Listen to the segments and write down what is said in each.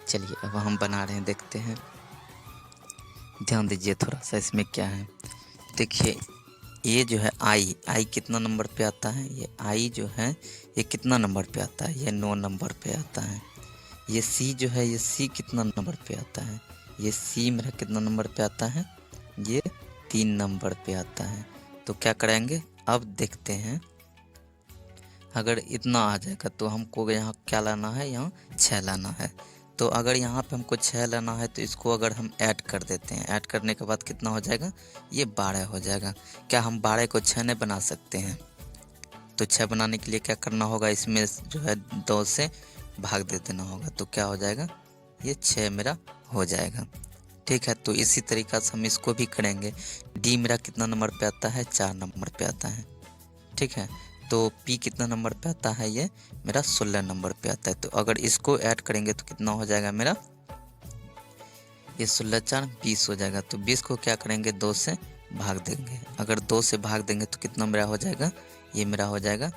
चलिए अब हम बना रहे हैं, देखते हैं। ध्यान दीजिए थोड़ा सा इसमें क्या है। देखिए ये जो है आई, आई कितना नंबर पे आता है? ये आई जो है ये कितना नंबर पे आता है? ये 9 नंबर पे आता है। ये सी जो है ये सी कितना नंबर पे आता है? ये सी मेरा कितना नंबर पे आता है? ये 3 नंबर पे आता है। तो क्या करेंगे, अब देखते हैं। अगर इतना आ जाएगा तो हमको यहाँ क्या लाना है, यहाँ 6 लाना है। तो अगर यहाँ पे हमको 6 लाना है तो इसको अगर हम ऐड कर देते हैं, ऐड करने के बाद कितना हो जाएगा? ये 12 हो जाएगा। क्या हम 12 को 6 नहीं बना सकते हैं? तो 6 बनाने के लिए क्या करना होगा, इसमें जो है 2 से भाग दे देना होगा। तो क्या हो जाएगा, ये 6 मेरा हो जाएगा। ठीक है, तो इसी तरीक़ा से हम इसको भी करेंगे। डी मेरा कितना नंबर पे आता है? 4 नंबर पे आता है। ठीक है, तो पी कितना नंबर पे आता है? ये मेरा 16 नंबर पे आता है। तो अगर इसको ऐड करेंगे तो कितना हो जाएगा मेरा? ये 16 4 20 हो जाएगा। तो 20 को क्या करेंगे, 2 से भाग देंगे। अगर 2 से भाग देंगे तो कितना मेरा हो जाएगा? ये मेरा हो जाएगा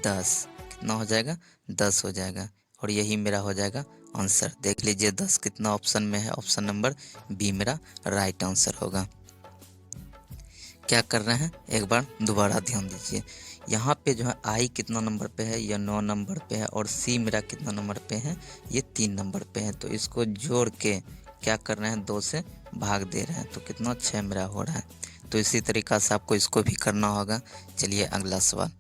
10। कितना हो जाएगा? 10 हो जाएगा। और यही मेरा हो जाएगा आंसर। देख लीजिए 10 कितना ऑप्शन में है, ऑप्शन नंबर बी मेरा राइट आंसर होगा। क्या कर रहे हैं, एक बार दोबारा ध्यान दीजिए। यहाँ पे जो है आई कितना नंबर पे है? ये 9 नंबर पे है। और सी मेरा कितना नंबर पे है? ये 3 नंबर पे है। तो इसको जोड़ के क्या कर रहे हैं, 2 से भाग दे रहे हैं। तो कितना? 6 मेरा हो रहा है। तो इसी तरीक़ा से आपको इसको भी करना होगा। चलिए अगला सवाल।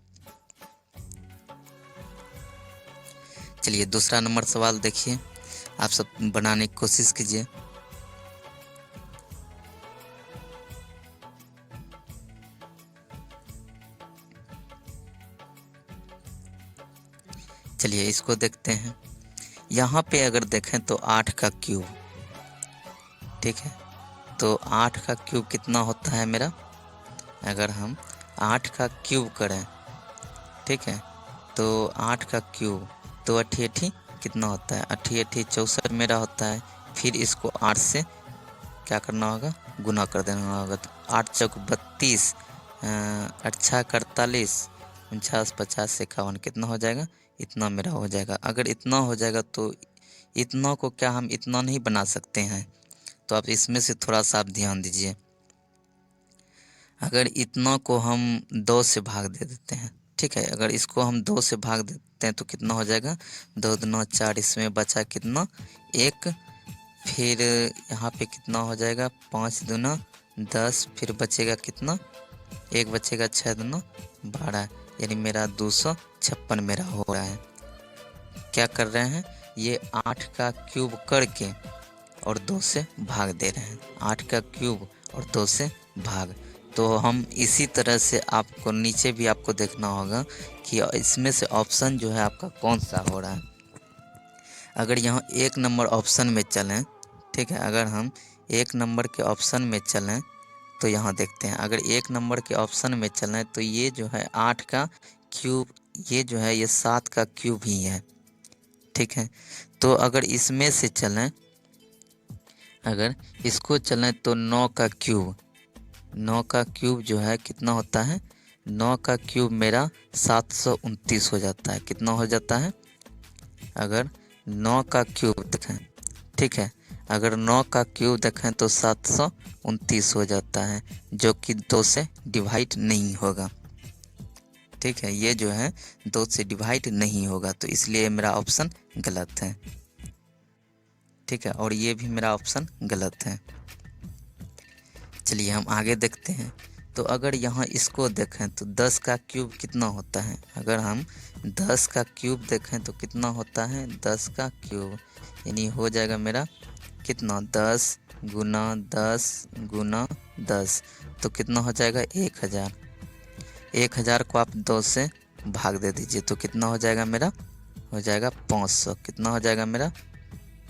चलिए दूसरा नंबर सवाल देखिए, आप सब बनाने की कोशिश कीजिए। चलिए इसको देखते हैं। यहाँ पे अगर देखें तो 8 का क्यूब, ठीक है, तो 8 का क्यूब कितना होता है मेरा? अगर हम 8 का क्यूब करें, ठीक है, तो 8 का क्यूब तो 8 कितना होता है? 8 64 मेरा होता है। फिर इसको 8 से क्या करना होगा, गुना कर देना होगा। तो 8 चौक 32, 8 छक 48, 49 50 51 कितना हो जाएगा? इतना मेरा हो जाएगा। अगर इतना हो जाएगा तो इतना को क्या हम इतना नहीं बना सकते हैं? तो आप इसमें से थोड़ा सा आप ध्यान दीजिए। अगर इतना को हम 2 से भाग दे देते हैं, ठीक है, अगर इसको हम 2 से भाग देते हैं तो कितना हो जाएगा? 2 दूना 4, इसमें बचा कितना? 1। फिर यहाँ पे कितना हो जाएगा? 5 दूना 10, फिर बचेगा कितना? 1 बचेगा, 6 दूना 12, यानी मेरा 256 मेरा हो रहा है। क्या कर रहे हैं, ये 8 का क्यूब करके और 2 से भाग दे रहे हैं। 8 का क्यूब और 2 से भाग। तो हम इसी तरह से आपको नीचे भी आपको देखना होगा कि इसमें से ऑप्शन जो है आपका कौन सा हो रहा है। अगर यहाँ 1 नंबर ऑप्शन में चलें, ठीक है, अगर हम 1 नंबर के ऑप्शन में चलें तो यहाँ देखते हैं। अगर 1 नंबर के ऑप्शन में चलें तो ये जो है 8 का क्यूब, ये जो है ये 7 का क्यूब ही है, ठीक है। तो अगर इसमें से चलें, अगर इसको चलें तो 9 का क्यूब, 9 का क्यूब जो है कितना होता है? 9 का क्यूब मेरा 729 हो जाता है। कितना हो जाता है? अगर 9 का क्यूब देखें, ठीक है, अगर 9 का क्यूब देखें तो 729 हो जाता है, जो कि 2 से डिवाइड नहीं होगा। ठीक है, ये जो है 2 से डिवाइड नहीं होगा, तो इसलिए मेरा ऑप्शन गलत है। ठीक है, और ये भी मेरा ऑप्शन गलत है। चलिए हम आगे देखते हैं। तो अगर यहाँ इसको देखें तो 10 का क्यूब कितना होता है? अगर हम 10 का क्यूब देखें तो कितना होता है? 10 का क्यूब यानी हो जाएगा मेरा कितना? 10 गुना 10 गुना 10, तो कितना हो जाएगा? 1000। 1000 को आप 2 से भाग दे दीजिए तो कितना हो जाएगा मेरा? हो जाएगा 500। कितना हो जाएगा मेरा?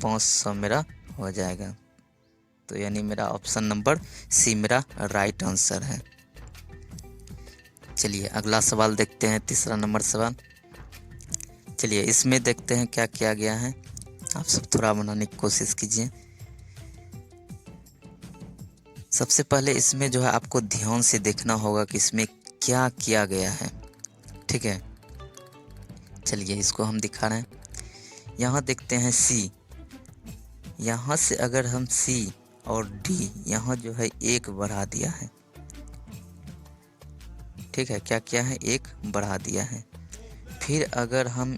500 मेरा हो जाएगा। तो यानी मेरा ऑप्शन नंबर सी मेरा राइट आंसर है। चलिए अगला सवाल देखते हैं, तीसरा नंबर सवाल। चलिए इसमें देखते हैं क्या किया गया है। आप सब थोड़ा बनाने की कोशिश कीजिए। सबसे पहले इसमें जो है आपको ध्यान से देखना होगा कि इसमें क्या किया गया है। ठीक है, चलिए इसको हम दिखा रहे हैं। यहाँ देखते हैं सी, यहाँ से अगर हम सी और डी यहाँ जो है एक बढ़ा दिया है, ठीक है, क्या किया है, एक बढ़ा दिया है। फिर अगर हम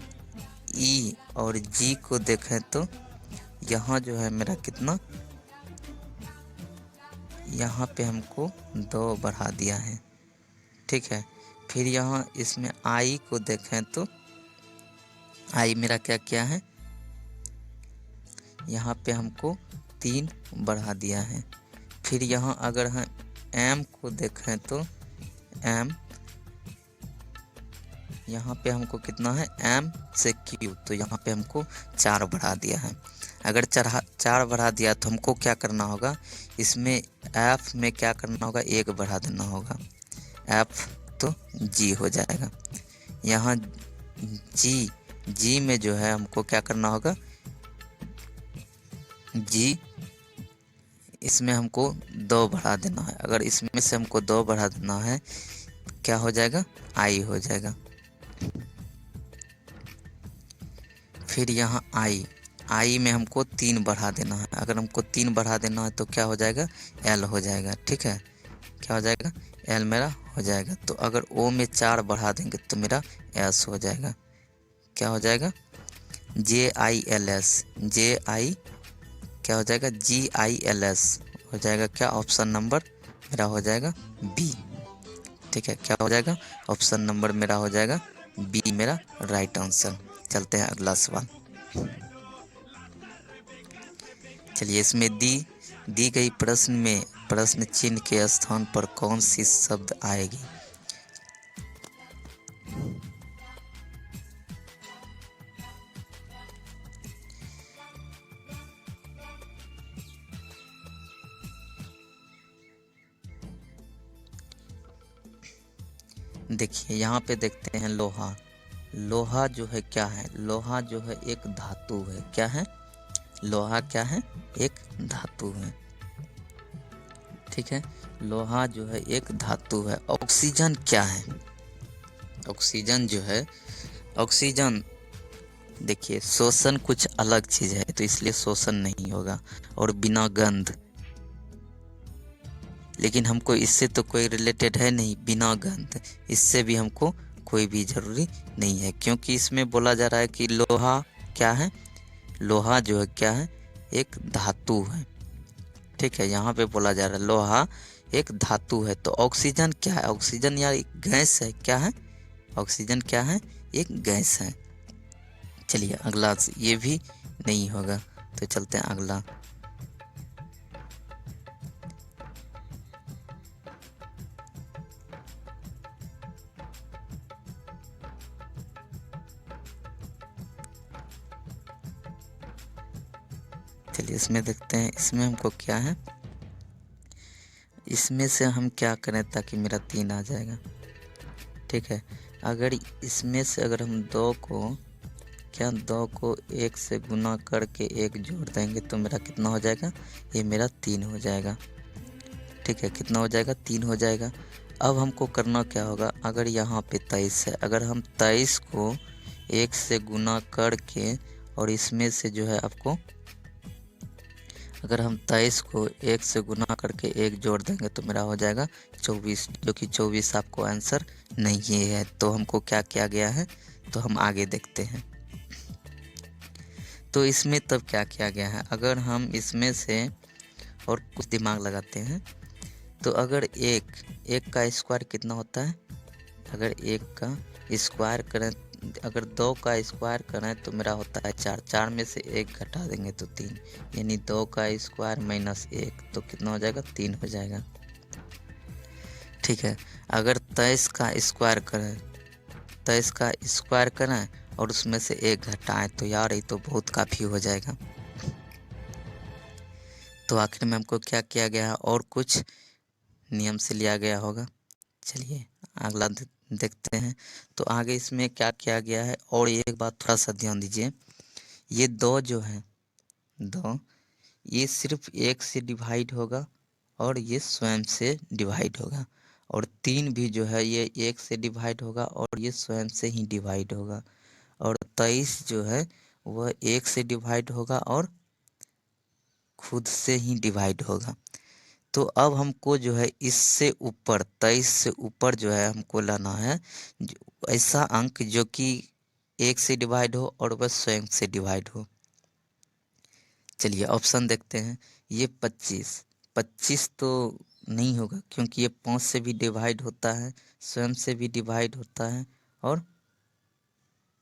ई और जी को देखें तो यहाँ जो है मेरा कितना, यहाँ पे हमको 2 बढ़ा दिया है, ठीक है। फिर यहाँ इसमें आई को देखें तो आई मेरा क्या किया है, यहाँ पे हमको 3 बढ़ा दिया है। फिर यहाँ अगर हम एम को देखें तो एम यहाँ पे हमको कितना है, एम से क्यू, तो यहाँ पे हमको 4 बढ़ा दिया है। अगर 4 बढ़ा दिया तो हमको क्या करना होगा, इसमें एफ में क्या करना होगा, 1 बढ़ा देना होगा, एफ तो जी हो जाएगा। यहाँ जी में जो है हमको क्या करना होगा, जी इसमें हमको 2 बढ़ा देना है। अगर इसमें से हमको 2 बढ़ा देना है, क्या हो जाएगा, आई हो जाएगा। फिर यहाँ आई में हमको 3 बढ़ा देना है। अगर हमको 3 बढ़ा देना है तो क्या हो जाएगा, एल हो जाएगा, ठीक है, क्या हो जाएगा, एल मेरा हो जाएगा। तो अगर ओ में 4 बढ़ा देंगे तो मेरा एस हो जाएगा, क्या हो जाएगा, JILS, JI क्या हो जाएगा, GILS हो जाएगा, क्या ऑप्शन नंबर मेरा हो जाएगा बी, ठीक है, क्या हो जाएगा, ऑप्शन नंबर मेरा हो जाएगा बी मेरा राइट आंसर। चलते हैं अगला सवाल। चलिए, इसमें दी गई प्रश्न में प्रश्न चिन्ह के स्थान पर कौन सी शब्द आएगी। देखिए यहाँ पे देखते हैं लोहा। लोहा जो है क्या है, लोहा जो है एक धातु है, क्या है, लोहा क्या है, एक धातु है, ठीक है, लोहा जो है एक धातु है। ऑक्सीजन क्या है, ऑक्सीजन जो है, ऑक्सीजन देखिए शोषण कुछ अलग चीज़ है, तो इसलिए शोषण नहीं होगा। और बिना गंध, लेकिन हमको इससे तो कोई रिलेटेड है नहीं, बिना गंध इससे भी हमको कोई भी ज़रूरी नहीं है, क्योंकि इसमें बोला जा रहा है कि लोहा क्या है, लोहा जो है क्या है, एक धातु है, ठीक है, यहाँ पे बोला जा रहा है लोहा एक धातु है। तो ऑक्सीजन क्या है, ऑक्सीजन या एक गैस है, क्या है, ऑक्सीजन क्या है, एक गैस है। चलिए अगला, ये भी नहीं होगा, तो चलते हैं अगला। चलिए इसमें देखते हैं, इसमें हमको क्या है, इसमें से हम क्या करें ताकि मेरा 3 आ जाएगा, ठीक है। अगर इसमें से अगर हम 2 को 1 से गुना करके 1 जोड़ देंगे तो मेरा कितना हो जाएगा, ये मेरा 3 हो जाएगा, ठीक है, कितना हो जाएगा, 3 हो जाएगा। अब हमको करना क्या होगा, अगर यहाँ पे 23 है, अगर हम 23 को 1 से गुना करके और इसमें से जो है आपको, अगर हम 23 को 1 से गुना करके 1 जोड़ देंगे तो मेरा हो जाएगा 24, जो कि 24 आपको आंसर नहीं है। तो हमको क्या किया गया है, तो हम आगे देखते हैं। तो इसमें तब क्या किया गया है, अगर हम इसमें से और कुछ दिमाग लगाते हैं, तो अगर एक का स्क्वायर कितना होता है, अगर 1 का स्क्वायर करें, अगर 2 का स्क्वायर करें तो मेरा होता है 4, 4 में से 1 घटा देंगे तो 3, यानी 2 का स्क्वायर माइनस 1, तो कितना हो जाएगा, 3 हो जाएगा, ठीक है। अगर 23 का स्क्वायर करें, 23 का स्क्वायर करें और उसमें से 1 घटाएं तो यार ये तो बहुत काफ़ी हो जाएगा। तो आखिर में हमको क्या किया गया है, और कुछ नियम से लिया गया होगा। चलिए अगला देखते हैं। तो आगे इसमें क्या किया गया है, और एक बात थोड़ा सा ध्यान दीजिए, ये 2 जो है 2, ये सिर्फ 1 से डिवाइड होगा और ये स्वयं से डिवाइड होगा, और 3 भी जो है ये 1 से डिवाइड होगा और ये स्वयं से ही डिवाइड होगा, और 23 जो है वह 1 से डिवाइड होगा और खुद से ही डिवाइड होगा। तो अब हमको जो है इससे ऊपर 23 से ऊपर जो है हमको लाना है ऐसा अंक जो कि 1 से डिवाइड हो और वह स्वयं से डिवाइड हो। चलिए ऑप्शन देखते हैं। ये 25 तो नहीं होगा क्योंकि ये 5 से भी डिवाइड होता है, स्वयं से भी डिवाइड होता है और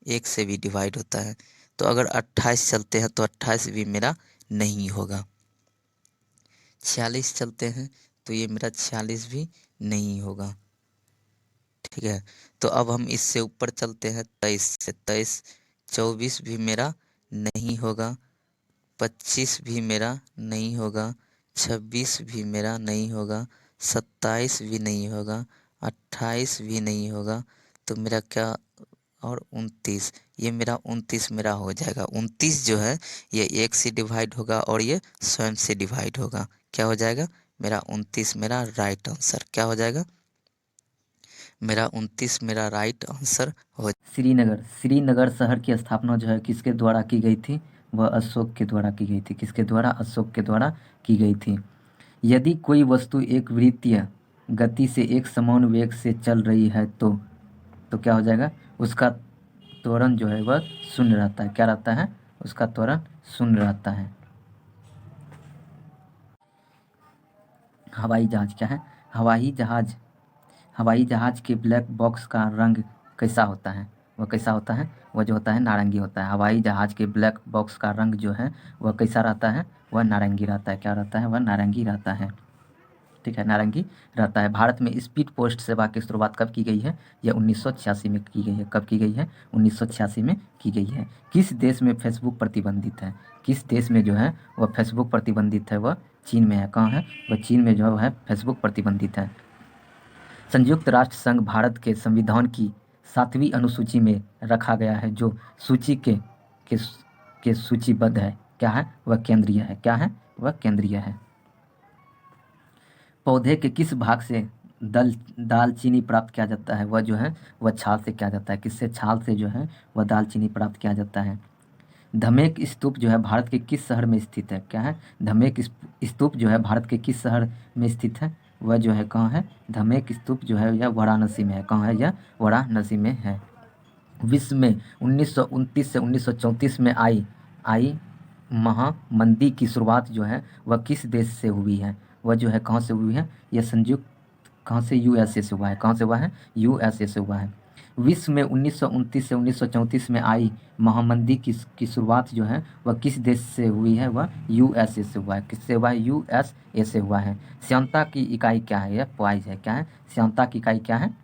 1 से भी डिवाइड होता है। तो अगर 28 चलते हैं तो 28 भी मेरा नहीं होगा। 46 चलते हैं तो ये मेरा 46 भी नहीं होगा। ठीक है, तो अब हम इससे ऊपर चलते हैं 23 से। 24 भी मेरा नहीं होगा, 25 भी मेरा नहीं होगा, 26 भी मेरा नहीं होगा, 27 भी नहीं होगा, 28 भी नहीं होगा। तो मेरा क्या, और 29, ये मेरा 29 मेरा हो जाएगा। 29 जो है ये 1 से डिवाइड होगा और ये स्वयं से डिवाइड होगा। क्या हो जाएगा मेरा 29 मेरा राइट आंसर। क्या हो जाएगा मेरा 29 मेरा राइट आंसर हो। श्रीनगर शहर की स्थापना जो है किसके द्वारा की गई थी? वह अशोक के द्वारा की गई थी। किसके द्वारा? अशोक के द्वारा की गई थी। यदि कोई वस्तु एक वृत्तीय गति से एक समान वेग से चल रही है तो क्या हो जाएगा? उसका त्वरण जो है वह शून्य रहता है। क्या रहता है? उसका त्वरण शून्य रहता है। हवाई जहाज क्या है? हवाई जहाज के ब्लैक बॉक्स का रंग कैसा होता है? वह कैसा होता है? वह जो होता है नारंगी होता है। हवाई जहाज के ब्लैक बॉक्स का रंग जो है वह कैसा रहता है? वह नारंगी रहता है। क्या रहता है? वह नारंगी रहता है। ठीक है, नारंगी रहता है। भारत में स्पीड पोस्ट सेवा की शुरुआत कब की गई है? यह 1986 में की गई है। कब की गई है? 1986 में की गई है। किस देश में फेसबुक प्रतिबंधित है? किस देश में जो है वह फेसबुक प्रतिबंधित है? वह चीन में है। कहाँ है? वह चीन में जो है फेसबुक प्रतिबंधित है। संयुक्त राष्ट्र संघ भारत के संविधान की 7वीं अनुसूची में रखा गया है जो सूची के सूचीबद्ध है। क्या है? वह केंद्रीय है। क्या है? वह केंद्रीय है। पौधे के किस भाग से दालचीनी प्राप्त किया जाता है? वह जो है वह छाल से किया जाता है। किससे? छाल से जो है वह दालचीनी प्राप्त किया जाता है। धमेक स्तूप जो है भारत के किस शहर में स्थित है? क्या है? धमेक स्तूप जो है भारत के किस शहर में स्थित है? वह जो है कहाँ है? धमेक स्तूप जो है यह वाराणसी में है। कहाँ है? यह वाराणसी में है। विश्व में 1929 से 1934 में आई महामंदी की शुरुआत जो है वह किस देश से हुई है? वह जो है कहाँ से हुई है? यह संयुक्त कहाँ से? यूएसए से हुआ है। कहाँ से हुआ है? यूएसए से हुआ है। विश्व में 1929 से 1934 में आई महामंदी की शुरुआत जो है वह किस देश से हुई है? वह यूएसए से हुआ है। किससे हुआ है? यूएसए से हुआ है। श्यानता की इकाई क्या है? यह पॉइज है। क्या है? श्यानता की इकाई क्या है?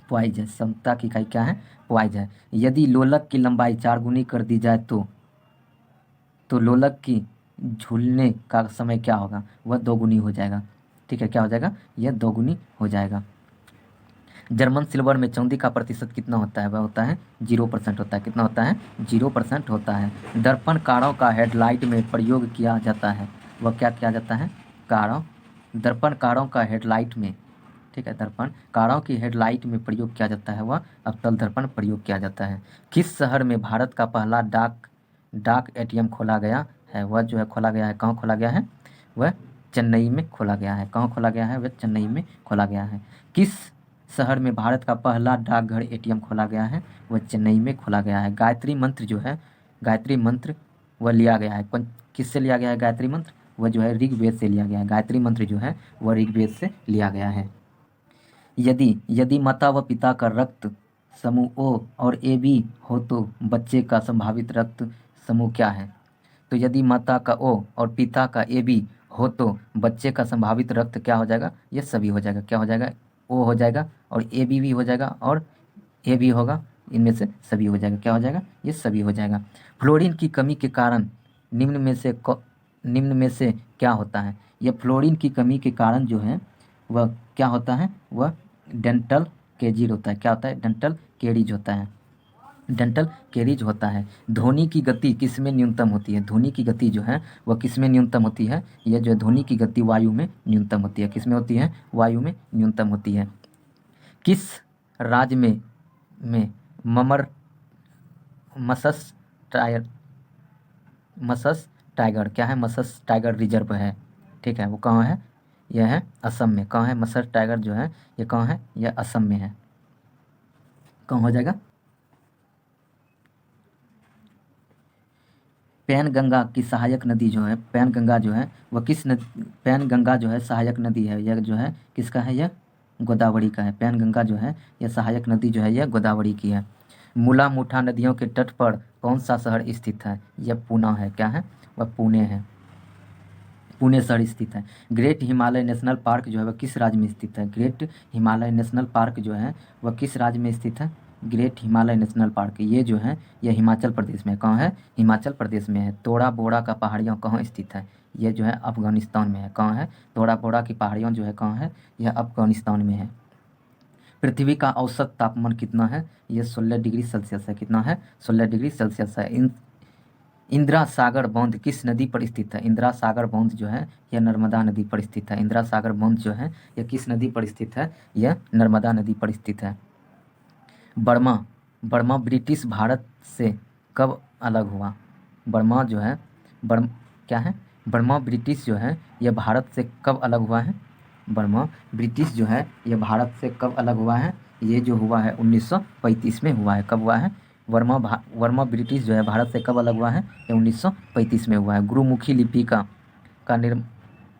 पॉइज है। क्षमता की इकाई क्या है? पॉइज है। यदि लोलक की लंबाई 4 गुनी कर दी जाए तो लोलक की झूलने का समय क्या होगा? वह 2 गुनी हो जाएगा। ठीक है, क्या हो जाएगा? यह 2 गुनी हो जाएगा। जर्मन सिल्वर में चांदी का प्रतिशत कितना होता है? वह होता है 0% होता है। कितना होता है? 0% होता है। दर्पण कारों का हेडलाइट में प्रयोग किया जाता है। वह क्या किया जाता है? दर्पण कारों का हेडलाइट में, ठीक है, दर्पण कारों की हेडलाइट में प्रयोग किया जाता है वह अवतल दर्पण प्रयोग किया जाता है। किस शहर में भारत का पहला डाक एटीएम खोला गया है? वह जो है खोला गया है, कहाँ खोला गया है? वह चेन्नई में खोला गया है। कहाँ खोला गया है? वह चेन्नई में खोला गया है। किस शहर में भारत का पहला डाकघर एटीएम खोला गया है? वह चेन्नई में खोला गया है। गायत्री मंत्र जो है, गायत्री मंत्र वह लिया गया है किससे लिया गया है? गायत्री मंत्र वह जो है ऋग्वेद से लिया गया है। गायत्री मंत्र जो है वह ऋग्वेद से लिया गया है। यदि माता व पिता का रक्त समूह ओ और ए बी हो तो बच्चे का संभावित रक्त समूह क्या है? तो यदि माता का ओ और पिता का ए बी हो तो बच्चे का संभावित रक्त क्या हो जाएगा? ये सभी हो जाएगा। क्या हो जाएगा? ओ हो जाएगा और ए बी भी हो जाएगा और ए भी होगा। इनमें से सभी हो जाएगा। क्या हो जाएगा? ये सभी हो जाएगा। फ्लोरीन की कमी के कारण निम्न में से क्या होता है? यह फ्लोरीन की कमी के कारण जो है वह क्या होता है? वह डेंटल केजीज होता है। क्या होता है? डेंटल केरीज होता है। डेंटल केरीज होता है। ध्वनि की गति किस में न्यूनतम होती है? ध्वनि की गति जो है वह किस में न्यूनतम होती है? यह जो ध्वनि की गति वायु में न्यूनतम होती है। किस में होती है? वायु में न्यूनतम होती है। किस राज्य में ममर मसस टायर मसस टाइगर क्या है, मसस टाइगर रिजर्व है, ठीक है, वो कहाँ है, यह है असम में। कहाँ है मसस टाइगर जो है, ये कहाँ है, यह असम में है। कहाँ हो जाएगा, पैनगंगा की सहायक नदी जो है, पैनगंगा जो है वह किस नदी, पैनगंगा जो है सहायक नदी है, यह जो है किसका है, यह गोदावरी का है। पैनगंगा जो है यह सहायक नदी जो है यह गोदावरी की है। मुला मुठा नदियों के तट पर कौन सा शहर स्थित है, यह पूना है, क्या है, वह पुणे है, पुणे शहर स्थित है। ग्रेट हिमालय नेशनल पार्क जो है वह किस राज्य में स्थित है, ग्रेट हिमालय नेशनल पार्क जो है वह किस राज्य में स्थित है, ग्रेट हिमालय नेशनल पार्क ये जो है यह हिमाचल प्रदेश में है। कहाँ है, हिमाचल प्रदेश में है। तोड़ा बोड़ा का पहाड़ियाँ कहाँ स्थित है, ये जो है अफगानिस्तान में है। कहाँ है, तोड़ा बोड़ा की पहाड़ियाँ जो है कहाँ है, यह अफगानिस्तान में है। पृथ्वी का औसत तापमान कितना है, ये 16 डिग्री सेल्सियस है। कितना है, 16 डिग्री सेल्सियस है। इंदिरा सागर बांध किस नदी पर स्थित है, इंदिरा सागर बांध जो है यह नर्मदा नदी पर स्थित है। इंदिरा सागर बांध जो है यह किस नदी पर स्थित है, यह नर्मदा नदी पर स्थित है। बर्मा, बर्मा ब्रिटिश भारत से कब अलग हुआ, बर्मा जो है बर्म क्या है, बर्मा ब्रिटिश जो है यह भारत से कब अलग हुआ है, बर्मा ब्रिटिश जो है यह भारत से कब अलग हुआ है, ये जो हुआ है 1935 में हुआ है। कब हुआ है, वर्मा ब्रिटिश जो है भारत से कब अलग हुआ है, ये 1935 में हुआ है। गुरुमुखी लिपि का निर्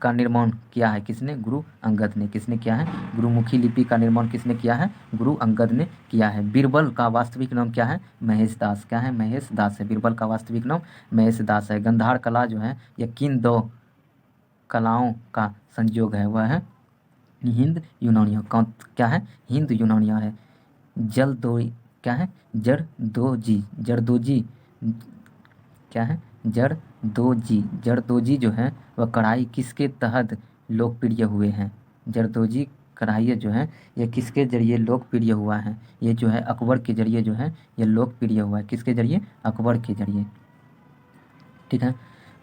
का निर्माण किया है किसने, गुरु अंगद ने। किसने किया है, गुरुमुखी लिपि का निर्माण किसने किया है, गुरु अंगद ने किया है। बीरबल का वास्तविक नाम क्या है, महेश दास, क्या है, महेश दास है। बीरबल का वास्तविक नाम महेश दास है। गंधार कला जो है यह किन दो कलाओं का संयोग है, वह है हिंद यूनानिया। क्या है, हिंद यूनानिया है। जल दो क्या है, जरदोजी, जरदोजी क्या है, जरदोजी, जरदोजी जो है वह कढ़ाई किसके तहत लोकप्रिय हुए हैं, जरदोजी कढ़ाई जो है यह किसके जरिए लोकप्रिय हुआ है, ये जो है अकबर के जरिए जो है यह लोकप्रिय हुआ है। किसके जरिए, अकबर के जरिए, ठीक है।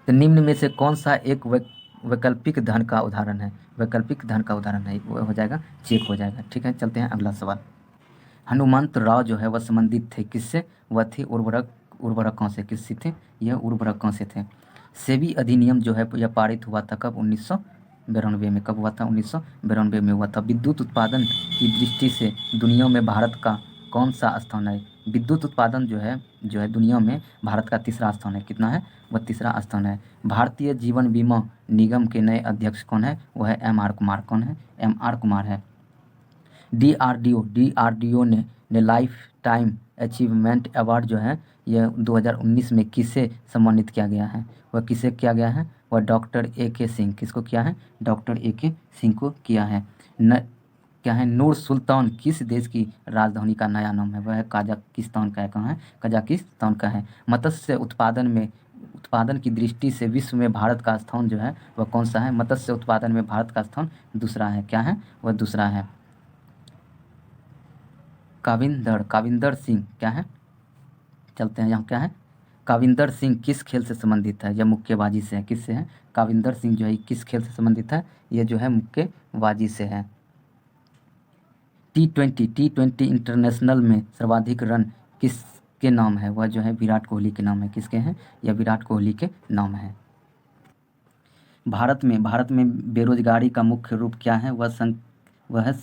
तो निम्न में से कौन सा एक वैकल्पिक धन का उदाहरण है, वैकल्पिक धन का उदाहरण है, वो हो जाएगा चेक हो जाएगा, ठीक है। चलते हैं अगला सवाल। हनुमंत राव जो है वह संबंधित थे किससे, वह थे उर्वरकों से। किससे थे, यह उर्वरकों से थे। सेबी अधिनियम जो है यह पारित हुआ था कब, 1992 में। कब हुआ था, 1992 में हुआ था। विद्युत उत्पादन की दृष्टि से दुनिया में भारत का कौन सा स्थान है, विद्युत उत्पादन जो है दुनिया में भारत का तीसरा स्थान है। कितना है, वह तीसरा स्थान है। भारतीय जीवन बीमा निगम के नए अध्यक्ष कौन है, वह है एम आर कुमार। कौन है, एम आर कुमार है। डीआरडीओ ने लाइफ टाइम अचीवमेंट अवार्ड जो है यह 2019 में किसे सम्मानित किया गया है, वह किसे किया गया है, वह डॉक्टर ए के सिंह। किसको किया है, डॉक्टर ए के सिंह को किया है। क्या है, नूर सुल्तान किस देश की राजधानी का नया नाम है, वह है कजाकिस्तान का है। कहाँ है, कजाकिस्तान का है। मत्स्य उत्पादन की दृष्टि से विश्व में भारत का स्थान जो है वह कौन सा है, मत्स्य उत्पादन में भारत का स्थान दूसरा है। क्या है, वह दूसरा है। काविंदर सिंह क्या है, चलते हैं यहाँ, क्या है, काविंदर सिंह किस खेल से संबंधित है, यह मुक्केबाजी से है। किससे है, काविंदर सिंह जो है किस खेल से संबंधित है, ये जो है मुक्केबाजी से है। टी20 इंटरनेशनल में सर्वाधिक रन किसके नाम है, वह जो है विराट कोहली के नाम है। किसके हैं, यह विराट कोहली के नाम है। भारत में बेरोजगारी का मुख्य रूप क्या है, वह है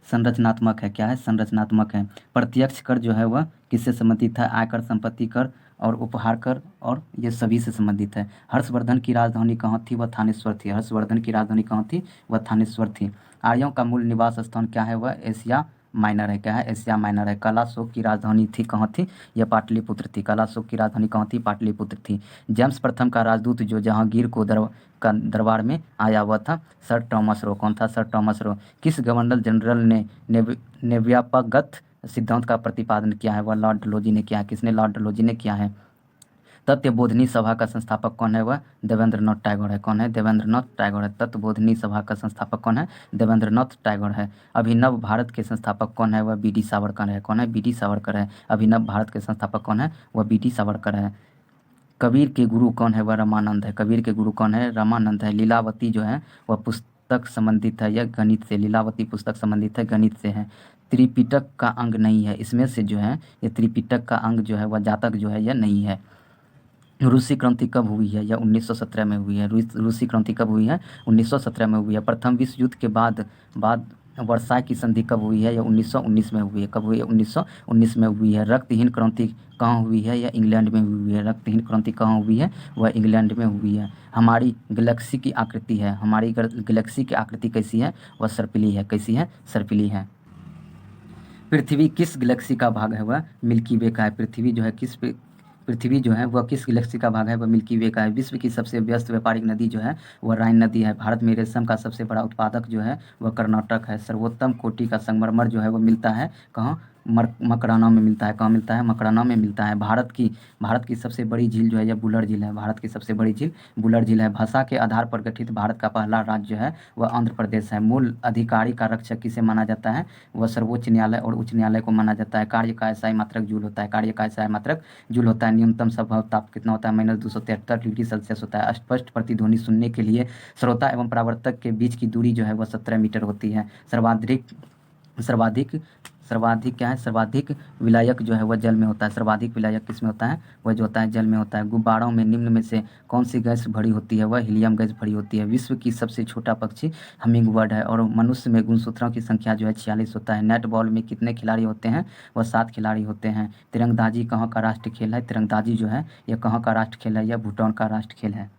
संरचनात्मक है। क्या है, संरचनात्मक है। प्रत्यक्ष कर जो है वह किससे संबंधित है, आयकर, संपत्ति कर और उपहार कर, और ये सभी से संबंधित है। हर्षवर्धन की राजधानी कहाँ थी, वह थानेश्वर थी। हर्षवर्धन की राजधानी कहाँ थी, वह थानेश्वर थी। आर्यों का मूल निवास स्थान क्या है, वह एशिया माइनर है। क्या है, एशिया माइनर है। कलाशोक की राजधानी थी कहाँ थी, यह पाटलिपुत्र थी। कलाशोक की राजधानी कहाँ थी, पाटलिपुत्र थी। जेम्स प्रथम का राजदूत जो जहांगीर को दरबार में आया हुआ था सर टॉमस रो। कौन था, सर टॉमस रो। किस गवर्नर जनरल ने व्यापकगत सिद्धांत का प्रतिपादन किया है, वह लॉर्ड डलहौजी ने किया है। किसने, लॉर्ड डलहौजी ने किया है। तत्वबोधिनी सभा का संस्थापक कौन है, वह देवेंद्रनाथ टैगोर है। कौन है, देवेंद्रनाथ टैगोर है। तत्वबोधिनी सभा का संस्थापक कौन है, देवेंद्रनाथ टैगोर है। अभिनव भारत के संस्थापक कौन है, वह बी डी सावरकर है। कौन है, बी डी सावरकर है। अभिनव भारत के संस्थापक कौन है, वह बी डी सावरकर है। कबीर के गुरु कौन है, वह रामानंद है। कबीर के गुरु कौन है, रामानंद है। लीलावती जो है वह पुस्तक संबंधित है, यह गणित से। लीलावती पुस्तक संबंधित है, गणित से है। त्रिपिटक का अंग नहीं है, इसमें से जो है ये त्रिपिटक का अंग जो है वह जातक जो है यह नहीं है। रूसी क्रांति कब हुई है? यह 1917 में हुई है। रूसी क्रांति कब हुई है? 1917 में हुई है। प्रथम विश्व युद्ध के बाद वर्साय की संधि कब हुई है? यह 1919 में हुई है। कब हुई है? 1919 में हुई है। रक्तहीन क्रांति कहाँ हुई है? यह इंग्लैंड में हुई है। रक्तहीन क्रांति कहाँ हुई है? वह इंग्लैंड में हुई है। हमारी गैलेक्सी की आकृति है, हमारी गैलेक्सी की आकृति कैसी है? वह सर्पिली है। कैसी है? सर्पिली है। पृथ्वी किस गैलेक्सी का भाग है? वह मिल्की वे का है। पृथ्वी जो है वह किस गैलेक्सी का भाग है? वह मिल्की वे का है। विश्व की सबसे व्यस्त व्यापारिक नदी जो है वह राइन नदी है। भारत में रेशम का सबसे बड़ा उत्पादक जो है वह कर्नाटक है। सर्वोत्तम कोटि का संगमरमर जो है वह मिलता है कहाँ? मकराना में मिलता है। कहाँ मिलता है? मकराना में मिलता है। भारत की सबसे बड़ी झील जो है यह बुलर झील है। भारत की सबसे बड़ी झील बुलर झील है। भाषा के आधार पर गठित भारत का पहला राज्य जो है वह आंध्र प्रदेश है। मूल अधिकारी का रक्षक किसे माना जाता है? वह सर्वोच्च न्यायालय और उच्च न्यायालय को माना जाता है। कार्य का SI मात्रक जूल होता है। कार्य का SI मात्रक जूल होता है। न्यूनतम संभव ताप कितना होता है? -273 डिग्री सेल्सियस होता है। स्पष्ट प्रतिध्वनि सुनने के लिए श्रोता एवं परावर्तक के बीच की दूरी जो है वह 17 मीटर होती है। सर्वाधिक सर्वाधिक क्या है? सर्वाधिक विलायक जो है वह जल में होता है। सर्वाधिक विलायक किस में होता है? वह जो होता है जल में होता है। गुब्बारों में निम्न में से कौन सी गैस भरी होती है? वह हीलियम गैस भरी होती है। विश्व की सबसे छोटा पक्षी हमिंग बर्ड है। और मनुष्य में गुणसूत्रों की संख्या जो है 46 होता है। नेट बॉल में कितने खिलाड़ी होते हैं? वह 7 खिलाड़ी होते हैं। तिरंगबाजी कहाँ का राष्ट्र खेल है? तिरंगबाजी जो है यह कहाँ का राष्ट्र खेल है? यह भूटान का राष्ट्र खेल है।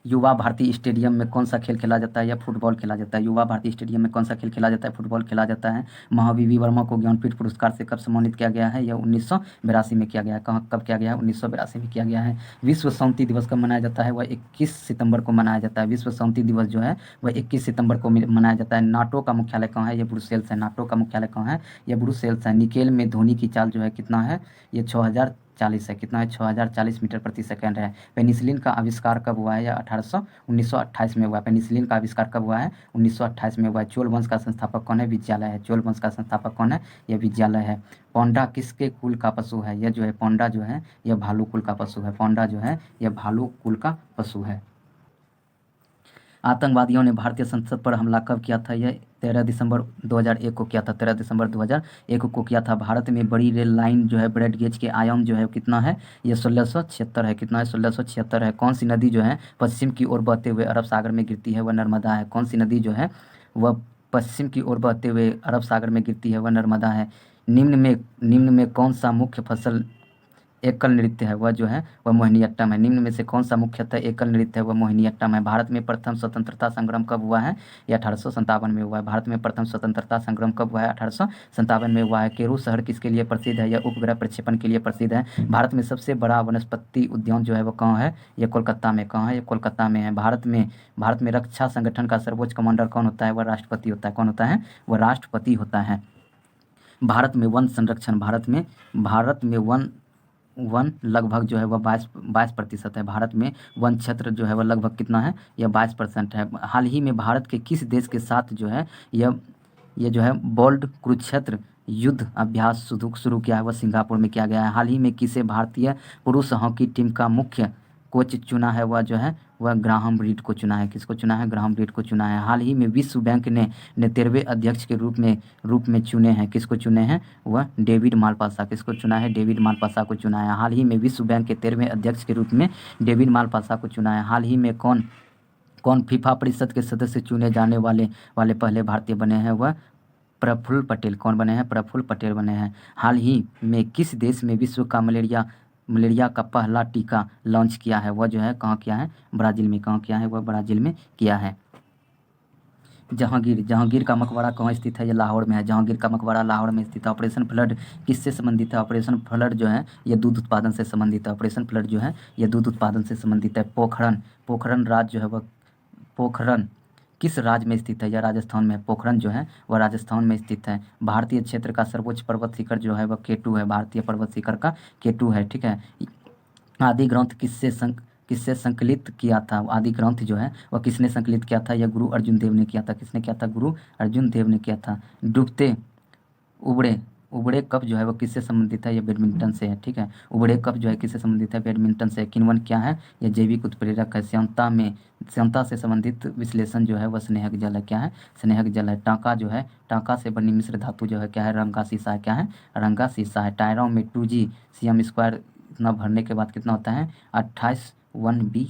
युवा भारती स्टेडियम में कौन सा खेल खेला जाता है? या फुटबॉल खेला जाता है। युवा भारती स्टेडियम में कौन सा खेल खेला जाता है? फुटबॉल खेला जाता है। महावीर वर्मा को ज्ञानपीठ पुरस्कार से कब सम्मानित किया गया है? यह 1982 में किया गया है। कब किया गया है? 1982 में किया गया है। विश्व शांति दिवस कब मनाया जाता है? वह 21 सितंबर को मनाया जाता है। विश्व शांति दिवस जो है वह 21 सितंबर को मनाया जाता है। नाटो का मुख्यालय कहाँ है? यह ब्रुसेल्स है। नाटो का मुख्यालय कहाँ है? यह ब्रुसेल्स है। निकेल में ध्वनि की चाल जो है कितना है? ये 6040 है। कितना है? 6040 मीटर प्रति सेकंड है। पेनिसिलिन का आविष्कार कब हुआ है? या 1928 में हुआ है। पेनिसिलिन का आविष्कार कब हुआ है? 1928 में हुआ है। चोल वंश का संस्थापक कौन है? विजयालय है। चोल वंश का संस्थापक कौन है? यह विजयालय है। पौंडा किसके कुल का पशु है? यह जो है पौंडा जो है यह भालू कुल का पशु है। पौंडा जो है यह भालू कुल का पशु है। आतंकवादियों ने भारतीय संसद पर हमला कब किया था? यह 13 दिसंबर 2001 को किया था। 13 दिसंबर 2001 को किया था। भारत में बड़ी रेल लाइन जो है ब्रॉड गेज के आयाम जो है कितना है? यह 1676 है। कितना है? 1676 है। कौन सी नदी जो है पश्चिम की ओर बहते हुए अरब सागर में गिरती है? वह नर्मदा है। कौन सी नदी जो है वह पश्चिम की ओर बहते हुए अरब सागर में गिरती है? वह नर्मदा है। निम्न में कौन सा मुख्य फसल एकल नृत्य है? वह जो है वह मोहिनीअट्टम है। निम्न में से कौन सा मुख्यतः एकल नृत्य है? वह मोहिनीअट्टम है। भारत में प्रथम स्वतंत्रता संग्राम कब हुआ है? यह 1857 में हुआ है। भारत में प्रथम स्वतंत्रता संग्राम कब हुआ है? 1857 में हुआ है। केरू शहर किसके लिए प्रसिद्ध है? यह उपग्रह प्रक्षेपण के लिए प्रसिद्ध है। भारत में सबसे बड़ा वनस्पति उद्यान जो है वह कहाँ है? यह कोलकाता में। कहाँ है? यह कोलकाता में है। भारत में रक्षा संगठन का सर्वोच्च कमांडर कौन होता है? वह राष्ट्रपति होता है। कौन होता है? वह राष्ट्रपति होता है। भारत में वन संरक्षण भारत में वन लगभग जो है वह 22% है। भारत में वन क्षेत्र जो है वह लगभग कितना है? यह 22% है। हाल ही में भारत के किस देश के साथ जो है यह जो है बोल्ड कुरुक्षेत्र युद्ध अभ्यास शुरू किया है? वह सिंगापुर में किया गया है। हाल ही में किसे भारतीय पुरुष हॉकी टीम का मुख्य कोच चुना है? वह जो है वह ग्राहम रीड को चुना है। किसको चुना है? ग्राहम रीड को चुना है। हाल ही में विश्व बैंक ने 13वें अध्यक्ष के रूप में चुने हैं। किसको चुने हैं? वह डेविड मालपासा। किसको चुना है? डेविड मालपासा को चुना है। हाल ही में विश्व बैंक के 13वें अध्यक्ष के रूप में डेविड मालपासा को चुना है। हाल ही में कौन फीफा परिषद के सदस्य चुने जाने वाले पहले भारतीय बने हैं? वह प्रफुल्ल पटेल। कौन बने हैं? प्रफुल्ल पटेल बने हैं। हाल ही में किस देश में विश्व का मलेरिया का पहला टीका लॉन्च किया है? वह जो है कहाँ किया है? ब्राज़ील में। कहाँ किया है? वह ब्राज़ील में किया है। जहांगीर का मकबरा कहाँ स्थित है? ये लाहौर में है। जहांगीर का मकबरा लाहौर में स्थित है। ऑपरेशन फ्लड किससे संबंधित है? ऑपरेशन फ्लड जो है ये दूध उत्पादन से संबंधित है। ऑपरेशन फ्लड जो है ये दूध उत्पादन से संबंधित है। पोखरण राज्य जो है वह पोखरण किस राज्य में स्थित है? यह राजस्थान में है। पोखरण जो है वह राजस्थान में स्थित है। भारतीय क्षेत्र का सर्वोच्च पर्वत शिखर जो है वह K2 है। भारतीय पर्वत शिखर का K2 है। ठीक है। आदि ग्रंथ किससे संकलित किया था? आदि ग्रंथ जो है वह किसने संकलित किया था? यह गुरु अर्जुन देव ने किया था। किसने किया था? गुरु अर्जुन देव ने किया था। डूबते उबड़े उबड़े कप जो है वह किससे संबंधित है? यह बैडमिंटन से है। ठीक है। उबड़े कप जो है किससे संबंधित है? बैडमिंटन से। किण्वन क्या है? यह जैविक उत्प्रेरक है। श्यानता से संबंधित विश्लेषण जो है वह स्नेहक जल है। क्या है? स्नेहक जल है। टांका से बनी मिश्र धातु जो है क्या है? रंगा शीशा है। क्या है? रंगा शीशा है। टायरों में 2G CM² इतना भरने के बाद कितना होता है 28 1B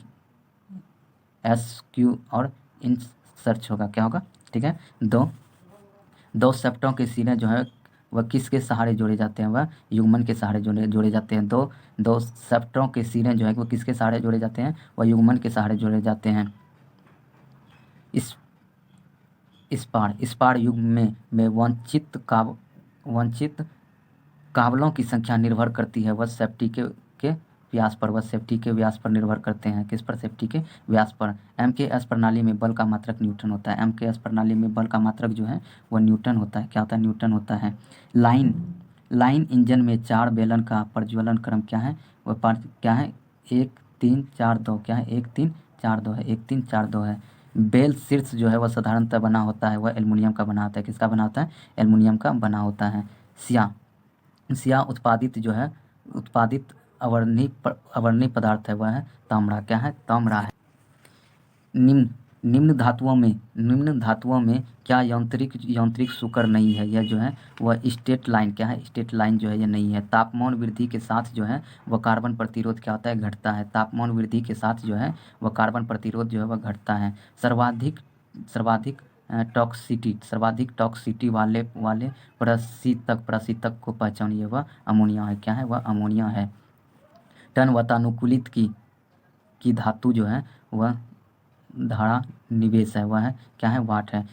SQ और इन सर्च होगा, क्या होगा, ठीक है। दो सेप्टों के सिरे जो है वह किसके सहारे जोड़े जाते हैं, वह युग्मन के सहारे जोड़े जाते हैं। दो सेप्टों के सिरे जो है वो किसके सहारे जोड़े जाते हैं, वह युग्मन के सहारे जोड़े जाते हैं। इस पार युग में वंचित काबलों की संख्या निर्भर करती है वह सेफ्टी के व्यास पर, वह सेफ्टी के व्यास पर निर्भर करते हैं। किस पर, सेफ्टी के व्यास पर। MKS प्रणाली में बल का मात्रक न्यूटन होता है। MKS प्रणाली में बल का मात्रक जो है वह न्यूटन होता है। क्या होता है, न्यूटन होता है। लाइन इंजन में 4 बेलन का प्रज्वलन क्रम क्या है, वह क्या है 1 3 4 2, क्या है 1 3 4 2 है, 1 3 4 2 है। बेल शीर्ष जो है वह साधारणतः बना होता है, वह एल्युमिनियम का बना होता है। किसका बना होता है, एल्युमिनियम का बना होता है। स्याह उत्पादित अवर्णीय पदार्थ है, वह है तांबा, क्या है, तांबा है। निम्न धातुओं में क्या यांत्रिक सूकर नहीं है, यह जो है वह स्ट्रेट लाइन, क्या है, स्ट्रेट लाइन जो है यह नहीं है। तापमान वृद्धि के साथ जो है वह कार्बन प्रतिरोध क्या होता है, घटता है। तापमान वृद्धि के साथ जो है वह कार्बन प्रतिरोध जो है वह घटता है। सर्वाधिक टॉक्सिसिटी वाले प्रशीतक को पहचानिए, वह अमोनिया है, क्या है, वह अमोनिया है। टन वातानुकूलित की धातु जो है वह धारा निवेश है, वह है, क्या है, वाट है।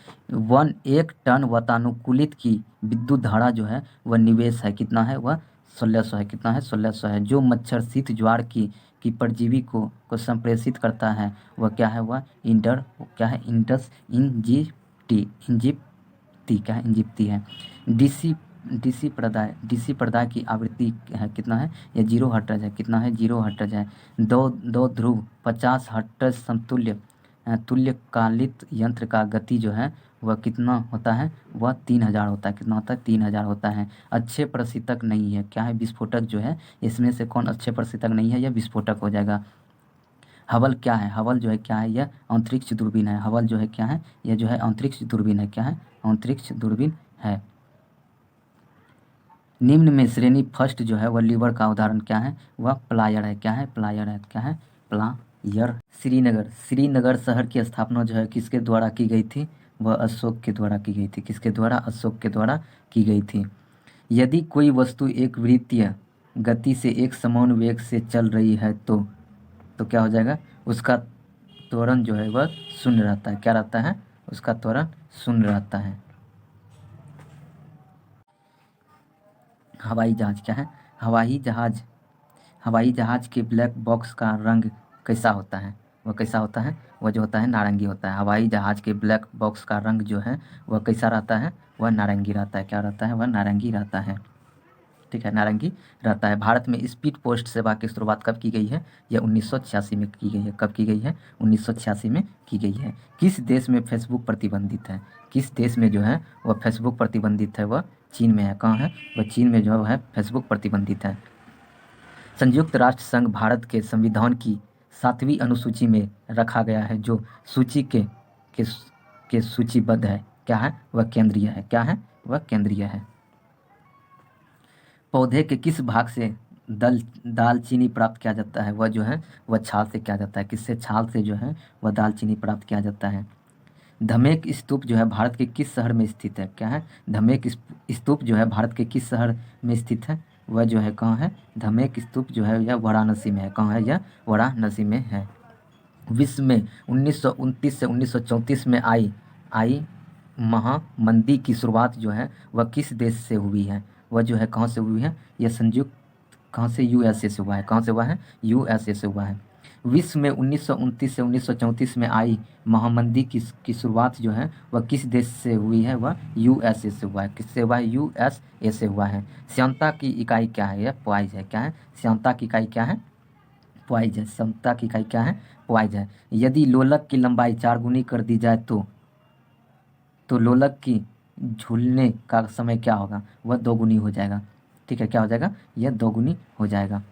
1 टन वातानुकूलित की विद्युत धारा जो है वह निवेश है, कितना है, वह 1600 है, कितना है, 1600 है। जो मच्छर शीत ज्वार की परजीवी को संप्रेषित करता है वह क्या है, वह क्या है, इंजिप्टी, क्या है, इंजिप्टी है। डीसी प्रदाय की आवृत्ति है, कितना है, यह 0 हर्ट्ज है, कितना है, 0 हर्ट्ज है। दो ध्रुव 50 हर्ट्ज समतुल्य तुल्यकालिक यंत्र का गति जो है वह कितना होता है, वह 3000 होता है, कितना होता है, 3000 होता है। अच्छे प्रशीतक नहीं है, क्या है, विस्फोटक जो है, इसमें से कौन अच्छे प्रशीतक नहीं है, यह विस्फोटक हो जाएगा। हबल क्या है, हबल जो है क्या है, यह अंतरिक्ष दूरबीन है। हबल जो है क्या है, यह जो है अंतरिक्ष दूरबीन है, क्या है, अंतरिक्ष दूरबीन है। निम्न में श्रेणी फर्स्ट जो है वह लीवर का उदाहरण क्या है, वह प्लायर है, क्या है, प्लायर है, क्या है, प्लायर। श्रीनगर शहर की स्थापना जो है किसके द्वारा की गई थी, वह अशोक के द्वारा की गई थी। किसके द्वारा, अशोक के द्वारा की गई थी। यदि कोई वस्तु एक वृत्तीय गति से एक समान वेग से चल रही है तो क्या हो जाएगा, उसका त्वरण जो है वह शून्य रहता है। क्या रहता है, उसका त्वरण शून्य रहता है। हवाई जहाज क्या है, हवाई जहाज के ब्लैक बॉक्स का रंग कैसा होता है, वह कैसा होता है, वह जो होता है नारंगी होता है। हवाई जहाज के ब्लैक बॉक्स का रंग जो है वह कैसा रहता है, वह नारंगी रहता है। क्या रहता है, वह नारंगी रहता है, ठीक है, नारंगी रहता है। भारत में स्पीड पोस्ट सेवा की शुरुआत कब की गई है, यह 1986 में की गई है। कब की गई है, 1986 में की गई है। किस देश में फेसबुक प्रतिबंधित है, किस देश में जो है वह फेसबुक प्रतिबंधित है, वह चीन में है। कहाँ है, वह चीन में जो है फेसबुक प्रतिबंधित है। संयुक्त राष्ट्र संघ भारत के संविधान की 7वीं अनुसूची में रखा गया है जो सूची के सूचीबद्ध है, क्या है, वह केंद्रीय है। क्या है, वह केंद्रीय है। पौधे के किस भाग से दालचीनी प्राप्त किया जाता है, वह जो है वह छाल से किया जाता है। किससे, छाल से जो है वह दालचीनी प्राप्त किया जाता है। धमेक स्तूप जो है भारत के किस शहर में स्थित है, क्या है, धमेक स्तूप जो है भारत के किस शहर में स्थित है, वह जो है कहाँ है, धमेक स्तूप जो है यह वाराणसी में है। कहाँ है, यह वाराणसी में है। विश्व में 1929 से 1934 में आई महामंदी की शुरुआत जो है वह किस देश से हुई है, वह जो है कहाँ से हुई है, यह संयुक्त, कहाँ से, USA से हुआ है। कहाँ से हुआ है, USA से हुआ है। विश्व में 1929 से 1934 में आई महामंदी की शुरुआत जो है वह किस देश से हुई है, वह USA से हुआ है। किससे हुआ है, USA से हुआ है। श्यानता की इकाई क्या है, यह पॉइज है। क्या है, श्यानता की इकाई क्या है, पॉइज है। श्यानता की इकाई क्या है, पॉइज है। यदि लोलक की लंबाई 4 गुनी कर दी जाए तो लोलक की झूलने का समय क्या होगा, वह 2 गुनी हो जाएगा, ठीक है। क्या हो जाएगा, यह 2 गुनी हो जाएगा।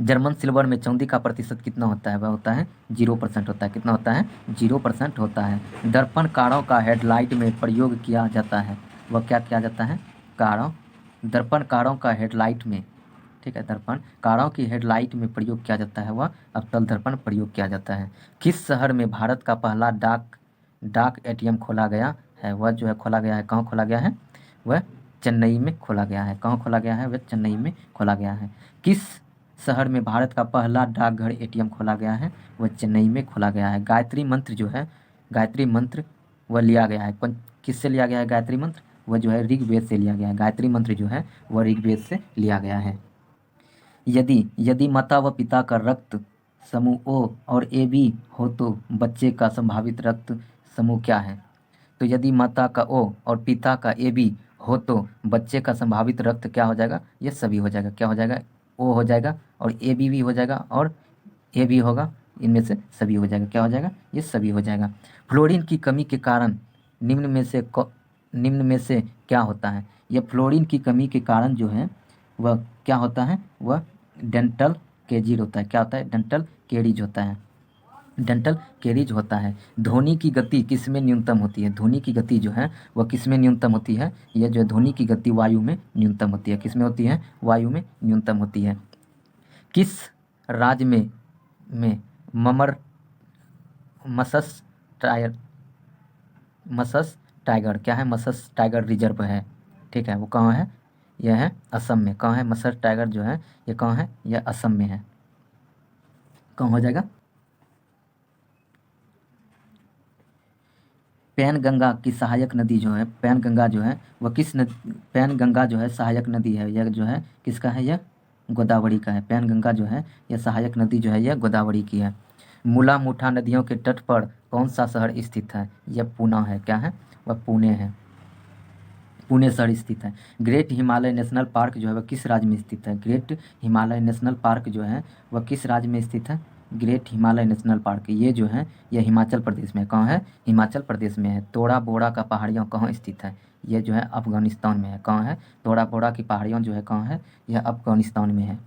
जर्मन सिल्वर में चांदी का प्रतिशत कितना होता है, वह होता है 0% होता है। कितना होता है, 0% होता है। दर्पण कारों का हेडलाइट में प्रयोग किया जाता है, वह क्या किया जाता है, दर्पण कारों का हेडलाइट में, ठीक है। दर्पण कारों की हेडलाइट में प्रयोग किया जाता है वह अवतल दर्पण प्रयोग किया जाता है। किस शहर में भारत का पहला डाक एटीएम खोला गया है? वह जो है खोला गया है, कहाँ खोला गया है? वह चेन्नई में खोला गया है। कहाँ खोला गया है? वह चेन्नई में खोला गया है। किस शहर में भारत का पहला डाकघर एटीएम खोला गया है? वह चेन्नई में खोला गया है। गायत्री मंत्र जो है, गायत्री मंत्र वह लिया गया है, किससे लिया गया है गायत्री मंत्र? वह जो है ऋग्वेद से लिया गया है। गायत्री मंत्र जो है वह ऋग्वेद से लिया गया है। यदि यदि माता व पिता का रक्त समूह ओ और ए बी हो तो बच्चे का संभावित रक्त समूह क्या है? तो यदि माता का ओ और पिता का ए बी हो तो बच्चे का संभावित रक्त क्या हो जाएगा? ये सभी हो जाएगा। क्या हो जाएगा? ओ हो जाएगा और ए बी भी हो जाएगा और ए भी होगा, इनमें से सभी हो जाएगा। क्या हो जाएगा? ये सभी हो जाएगा। फ्लोरीन की कमी के कारण निम्न में से क्या होता है? यह फ्लोरीन की कमी के कारण जो है वह क्या होता है? वह डेंटल केजीर होता है। क्या होता है? डेंटल केरीज होता है। डेंटल केरीज होता है। ध्वनि की गति किसमें न्यूनतम होती है? ध्वनि की गति जो है वह किसमें न्यूनतम होती है? यह जो है ध्वनि की गति वायु में न्यूनतम होती है। किसमें होती है? वायु में न्यूनतम होती है। किस राज्य में ममर मसस टायर मसस टाइगर क्या है? मसस टाइगर रिजर्व है। ठीक है, वो कहाँ है? यह है असम में। कहाँ है मसस टाइगर जो है? ये कहाँ है? यह असम में है। कहाँ हो जाएगा? पैनगंगा की सहायक नदी जो है, पैनगंगा जो है वह पैनगंगा जो है सहायक नदी है। यह जो है किसका है? यह गोदावरी का है। पैनगंगा जो है यह सहायक नदी जो है यह गोदावरी की है। मूला मुठा नदियों के तट पर कौन सा शहर स्थित है? यह पूना है। क्या है? वह पुणे है। पुणे शहर स्थित है। ग्रेट हिमालय नेशनल पार्क जो है वह किस राज्य में स्थित है? ग्रेट हिमालय नेशनल पार्क जो है वह किस राज्य में स्थित है? ग्रेट हिमालय नेशनल पार्क ये जो है यह हिमाचल प्रदेश में है। कहाँ है? हिमाचल प्रदेश में है। तोड़ा बोड़ा का पहाड़ियाँ कहाँ स्थित है? ये जो है अफगानिस्तान में है। कहाँ है? तोड़ा बोड़ा की पहाड़ियाँ जो है कहाँ है? यह अफगानिस्तान में है।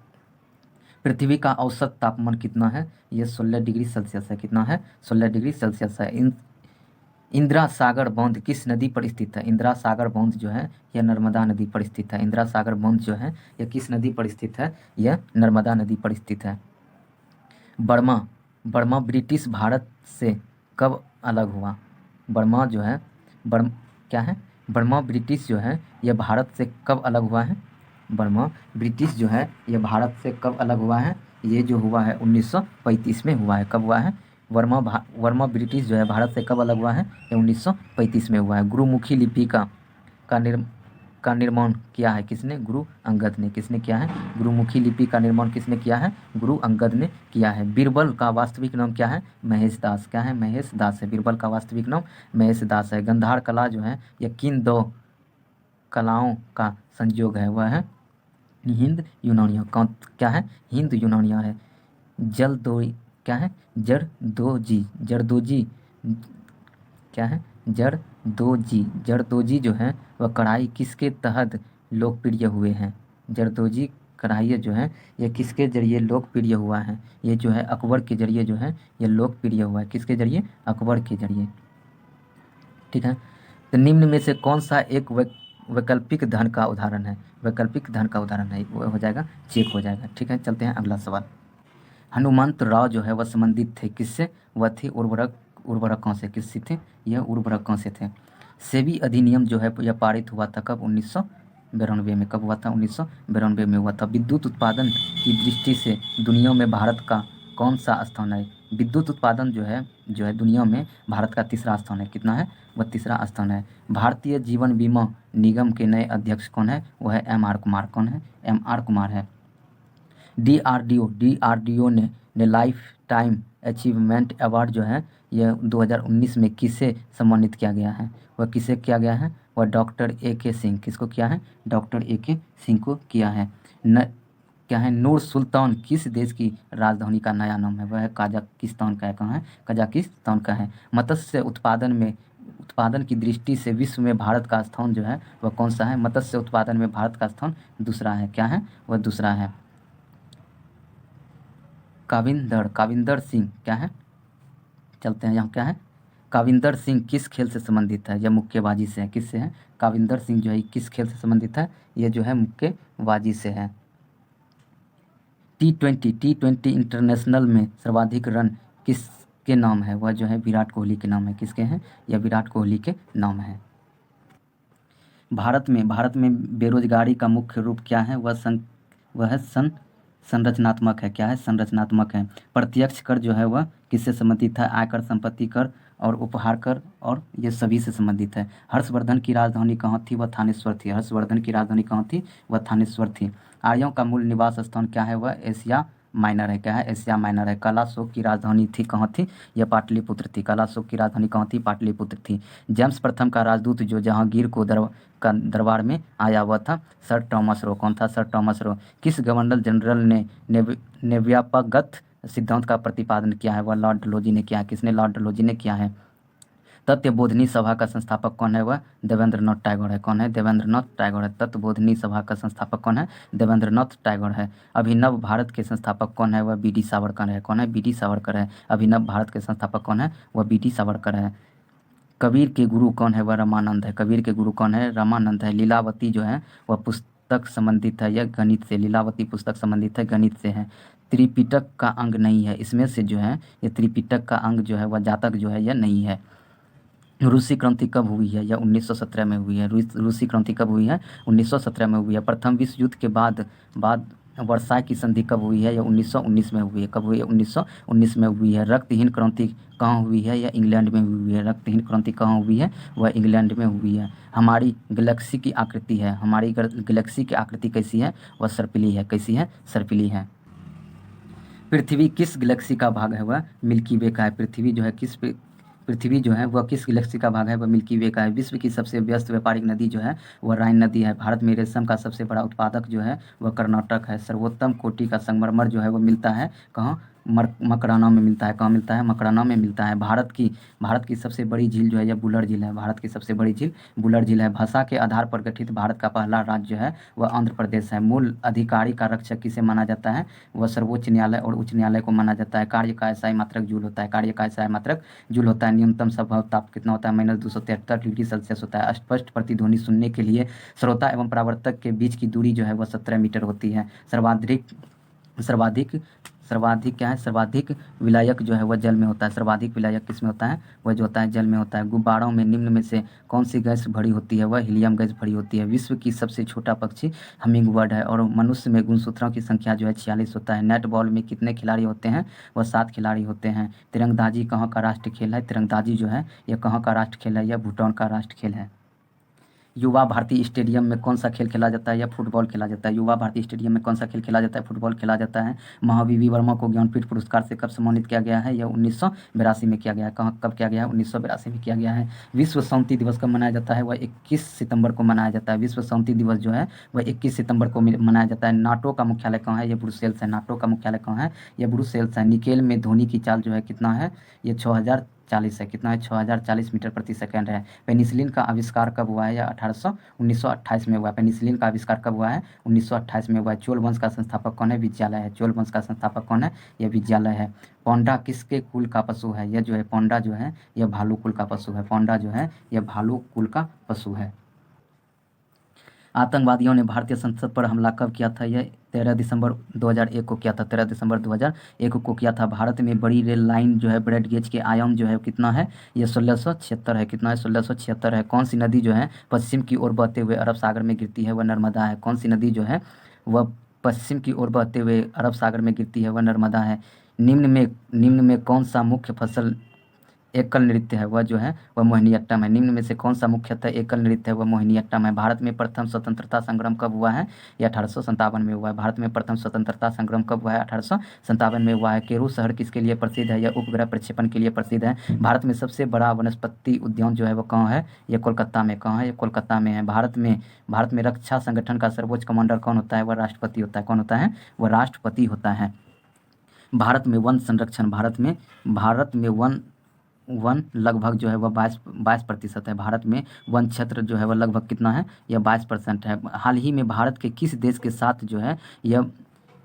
पृथ्वी का औसत तापमान कितना है? ये 16 डिग्री सेल्सियस है। कितना है? 16 डिग्री सेल्सियस है। इंदिरा सागर बांध किस नदी पर स्थित है? इंदिरा सागर बांध जो है यह नर्मदा नदी पर स्थित है। इंदिरा सागर बांध जो है यह किस नदी पर स्थित है? यह नर्मदा नदी पर स्थित है। बर्मा बर्मा ब्रिटिश भारत से कब अलग हुआ? बर्मा जो है क्या है? बर्मा ब्रिटिश जो है यह भारत से कब अलग हुआ है? बर्मा ब्रिटिश जो है यह भारत से कब अलग हुआ है? ये जो हुआ है 1935 में हुआ है। कब हुआ है? वर्मा ब्रिटिश जो है भारत से कब अलग हुआ है? ये 1935 में हुआ है। गुरुमुखी लिपि का निर् का निर्माण किया है किसने? गुरु अंगद ने। किसने किया है? गुरुमुखी लिपि का निर्माण किसने किया है? गुरु अंगद ने किया है। बीरबल का वास्तविक नाम क्या है? महेश दास। क्या है? महेश दास है। बीरबल का वास्तविक नाम महेश दास है। गंधार कला जो है यह किन दो कलाओं का संयोग है? वह है हिंद यूनानिया। क्या है? हिंद यूनानिया है। जल दो क्या है? जरदोजी क्या है? जरदोजी जो है वह कढ़ाई किसके तहत लोकप्रिय हुए हैं? जरदोजी कढ़ाई जो है यह किसके जरिए लोकप्रिय हुआ है? ये जो है अकबर के जरिए जो है यह लोकप्रिय हुआ है। किसके जरिए? अकबर के जरिए। ठीक है, तो निम्न में से कौन सा एक वैकल्पिक धन का उदाहरण है? वैकल्पिक धन का उदाहरण है वो हो जाएगा चेक हो जाएगा। ठीक है, चलते हैं अगला सवाल। हनुमंत राव जो है वह संबंधित थे किससे? वह थे उर्वरकों से। किससे थे? यह उर्वरकों से थे। सेबी अधिनियम जो है यह पारित हुआ था कब? 1992 में। कब हुआ था? 1992 में हुआ था। विद्युत उत्पादन की दृष्टि से दुनिया में भारत का कौन सा स्थान है? विद्युत उत्पादन जो है दुनिया में भारत का तीसरा स्थान है। कितना है? वह तीसरा स्थान है। भारतीय जीवन बीमा निगम के नए अध्यक्ष कौन है? वह है MR कुमार। कौन है? MR कुमार है। DRDO ने लाइफ टाइम अचीवमेंट अवार्ड जो है यह 2019 में किसे सम्मानित किया गया है? वह किसे किया गया है? वह डॉक्टर AK सिंह। किसको किया है? डॉक्टर AK सिंह को किया है। क्या है? नूर सुल्तान किस देश की राजधानी का नया नाम है? वह है कजाकिस्तान का है। कहाँ है? कजाकिस्तान का है। मत्स्य उत्पादन की दृष्टि से विश्व में भारत का स्थान जो है वह कौन सा है? मत्स्य उत्पादन में भारत का स्थान दूसरा है। क्या है? वह दूसरा है। काविंदर सिंह क्या है? चलते हैं यहाँ। क्या है? काविंदर सिंह किस खेल से संबंधित है? यह मुक्केबाजी से है। किससे है? काविंदर सिंह जो है किस खेल से संबंधित है? ये जो है मुक्केबाजी से है। टी20 इंटरनेशनल में सर्वाधिक रन किसके नाम है? वह जो है विराट कोहली के नाम है। किसके हैं? यह विराट कोहली के नाम है। भारत में बेरोजगारी का मुख्य रूप क्या है? वह है संरचनात्मक है। क्या है? संरचनात्मक है। प्रत्यक्ष कर जो है वह किससे संबंधित है? आयकर, संपत्ति कर और उपहार कर, और ये सभी से संबंधित है। हर्षवर्धन की राजधानी कहाँ थी? वह थानेश्वर थी। हर्षवर्धन की राजधानी कहाँ थी? वह थानेश्वर थी। आर्यों का मूल निवास स्थान क्या है? वह एशिया माइनर है। क्या है? एशिया माइनर है। कालाशोक की राजधानी थी कहाँ थी? यह पाटलिपुत्र थी। कालाशोक की राजधानी कहाँ थी? पाटलिपुत्र थी। जेम्स प्रथम का राजदूत जो जहांगीर को दरबार में आया हुआ था सर टॉमस रो। कौन था? Sir Thomas Roe. किस गवर्नर जनरल ने नव्यापगत सिद्धांत का प्रतिपादन किया है? वह लॉर्ड डलहौजी ने किया है। किसने? लॉर्ड डलहौजी ने किया है। तत्वबोधिनी सभा का संस्थापक कौन है? वह देवेंद्रनाथ टैगोर है। कौन है? देवेंद्रनाथ टैगोर है। तत्वबोधिनी सभा का संस्थापक कौन है? देवेंद्रनाथ टैगोर है। अभिनव भारत के संस्थापक कौन है? वह बी.डी. सावरकर है। कौन है? बी.डी. सावरकर है। अभिनव भारत के संस्थापक कौन है? वह बी.डी. सावरकर है। कबीर के गुरु कौन है? वह रामानंद है। कबीर के गुरु कौन है? रामानंद है। लीलावती जो है वह पुस्तक संबंधित है या गणित से? लीलावती पुस्तक संबंधित है, गणित से है। त्रिपिटक का अंग नहीं है। इसमें से जो है ये त्रिपिटक का अंग जो है वह जातक जो है यह नहीं है। रूसी क्रांति कब हुई है? यह 1917 में हुई है। रूसी क्रांति कब हुई है? 1917 में हुई है। प्रथम विश्व युद्ध के बाद वर्साय की संधि कब हुई है? यह 1919 में हुई है। कब हुई है? 1919 में हुई है। रक्तहीन क्रांति कहाँ हुई है? यह इंग्लैंड में हुई है। रक्तहीन क्रांति कहाँ हुई है? वह इंग्लैंड में हुई है। हमारी गैलेक्सी की आकृति है। हमारी गैलेक्सी की आकृति कैसी है? वह सर्पिली है। कैसी है? सर्पिली है। पृथ्वी किस गैलेक्सी का भाग है? वह मिल्की वे का है। पृथ्वी जो है वह किस गैलेक्सी का भाग है? वह मिल्की वे का है। विश्व की सबसे व्यस्त व्यापारिक नदी जो है वह राइन नदी है। भारत में रेशम का सबसे बड़ा उत्पादक जो है वह कर्नाटक है। सर्वोत्तम कोटि का संगमरमर जो है वह मिलता है कहाँ? मकराना में मिलता है। कहाँ मिलता है? मकराना में मिलता है। भारत की सबसे बड़ी झील जो है यह बुलर झील है। भारत की सबसे बड़ी झील बुलर झील है। भाषा के आधार पर गठित भारत का पहला राज्य जो है वह आंध्र प्रदेश है। मूल अधिकारी का रक्षक किसे माना जाता है? वह सर्वोच्च न्यायालय और उच्च न्यायालय को माना जाता है। कार्य का एसआई मात्रक जूल होता है। कार्य का एसआई मात्रक जूल होता है। न्यूनतम संभव ताप कितना होता है? -273 डिग्री सेल्सियस होता है। स्पष्ट प्रतिध्वनि सुनने के लिए श्रोता एवं परावर्तक के बीच की दूरी जो है वह 17 मीटर होती है। सर्वाधिक क्या है? सर्वाधिक विलायक जो है वह जल में होता है। सर्वाधिक विलायक किस में होता है? वह जो होता है जल में होता है। गुब्बारों में निम्न में से कौन सी गैस भरी होती है? वह हीलियम गैस भरी होती है। विश्व की सबसे छोटा पक्षी हमिंग बर्ड है। और मनुष्य में गुणसूत्रों की संख्या जो है 46 होता है। नेट बॉल में कितने खिलाड़ी होते हैं? वह 7 खिलाड़ी होते हैं। तिरंगबाजी कहाँ का राष्ट्रीय खेल है? तिरंगबाजी जो है यह कहाँ का राष्ट्रीय खेल है? यह भूटान का राष्ट्रीय खेल है। युवा भारती स्टेडियम में कौन सा खेल खेला जाता है? या फुटबॉल खेला जाता है? युवा भारती स्टेडियम में कौन सा खेल खेला जाता है? फुटबॉल खेला जाता है। महावीर वर्मा को ज्ञानपीठ पुरस्कार से कब सम्मानित किया गया है? यह 1982 में किया गया है। कब किया गया है? 1982 में किया गया है। विश्व शांति दिवस कब मनाया जाता है? वह 21 सितंबर को मनाया जाता है। विश्व शांति दिवस जो है वह 21 सितंबर को मनाया जाता है। नाटो का मुख्यालय कहाँ है? यह ब्रुसेल्स है। नाटो का मुख्यालय कहाँ है? यह ब्रुसेल्स है। निकेल में ध्वनि की चाल जो है कितना है? ये 6040 है। कितना है? 6040 मीटर प्रति सेकंड है। पेनिसिलिन का आविष्कार कब हुआ है? या 1928 में हुआ है। पेनिसिलिन का आविष्कार कब हुआ है? 1928 में हुआ है। चोल वंश का संस्थापक कौन है? विजयालय है। चोल वंश का संस्थापक कौन है? यह विजयालय है। पौंडा किसके कुल का पशु है? यह जो है पौंडा जो है यह भालू कुल का पशु है। पौंडा जो है यह भालू कुल का पशु है। आतंकवादियों ने भारतीय संसद पर हमला कब किया था? यह 13 दिसंबर 2001 को किया था। 13 दिसंबर 2001 को किया था। भारत में बड़ी रेल लाइन जो है ब्रॉड गेज के आयाम जो है कितना है? ये 1676 है। कितना है? 1676 है। कौन सी नदी जो है पश्चिम की ओर बहते हुए अरब सागर में गिरती है? वह नर्मदा है। कौन सी नदी जो है वह पश्चिम की ओर बहते हुए अरब सागर में गिरती है? वह नर्मदा है। निम्न में कौन सा मुख्य फसल एकल नृत्य है? वह जो है वह मोहिनीअट्टम है। निम्न में से कौन सा मुख्यतः एकल नृत्य है? वह मोहिनीअट्टम है। भारत में प्रथम स्वतंत्रता संग्राम कब हुआ है? यह 1857 में हुआ है। भारत में प्रथम स्वतंत्रता संग्राम कब हुआ है? 1857 में हुआ है। केरू शहर किसके लिए प्रसिद्ध है? यह उपग्रह प्रक्षेपण के लिए प्रसिद्ध है। भारत में सबसे बड़ा वनस्पति उद्यान जो है वह कहाँ है? यह कोलकाता में। कहाँ है? यह कोलकाता में है। भारत में रक्षा संगठन का सर्वोच्च कमांडर कौन होता है? वह राष्ट्रपति होता है। कौन होता है? वह राष्ट्रपति होता है। भारत में वन संरक्षण भारत में वन लगभग जो है वह 22% है। भारत में वन क्षेत्र जो है वह लगभग कितना है? यह 22% है। हाल ही में भारत के किस देश के साथ जो है यह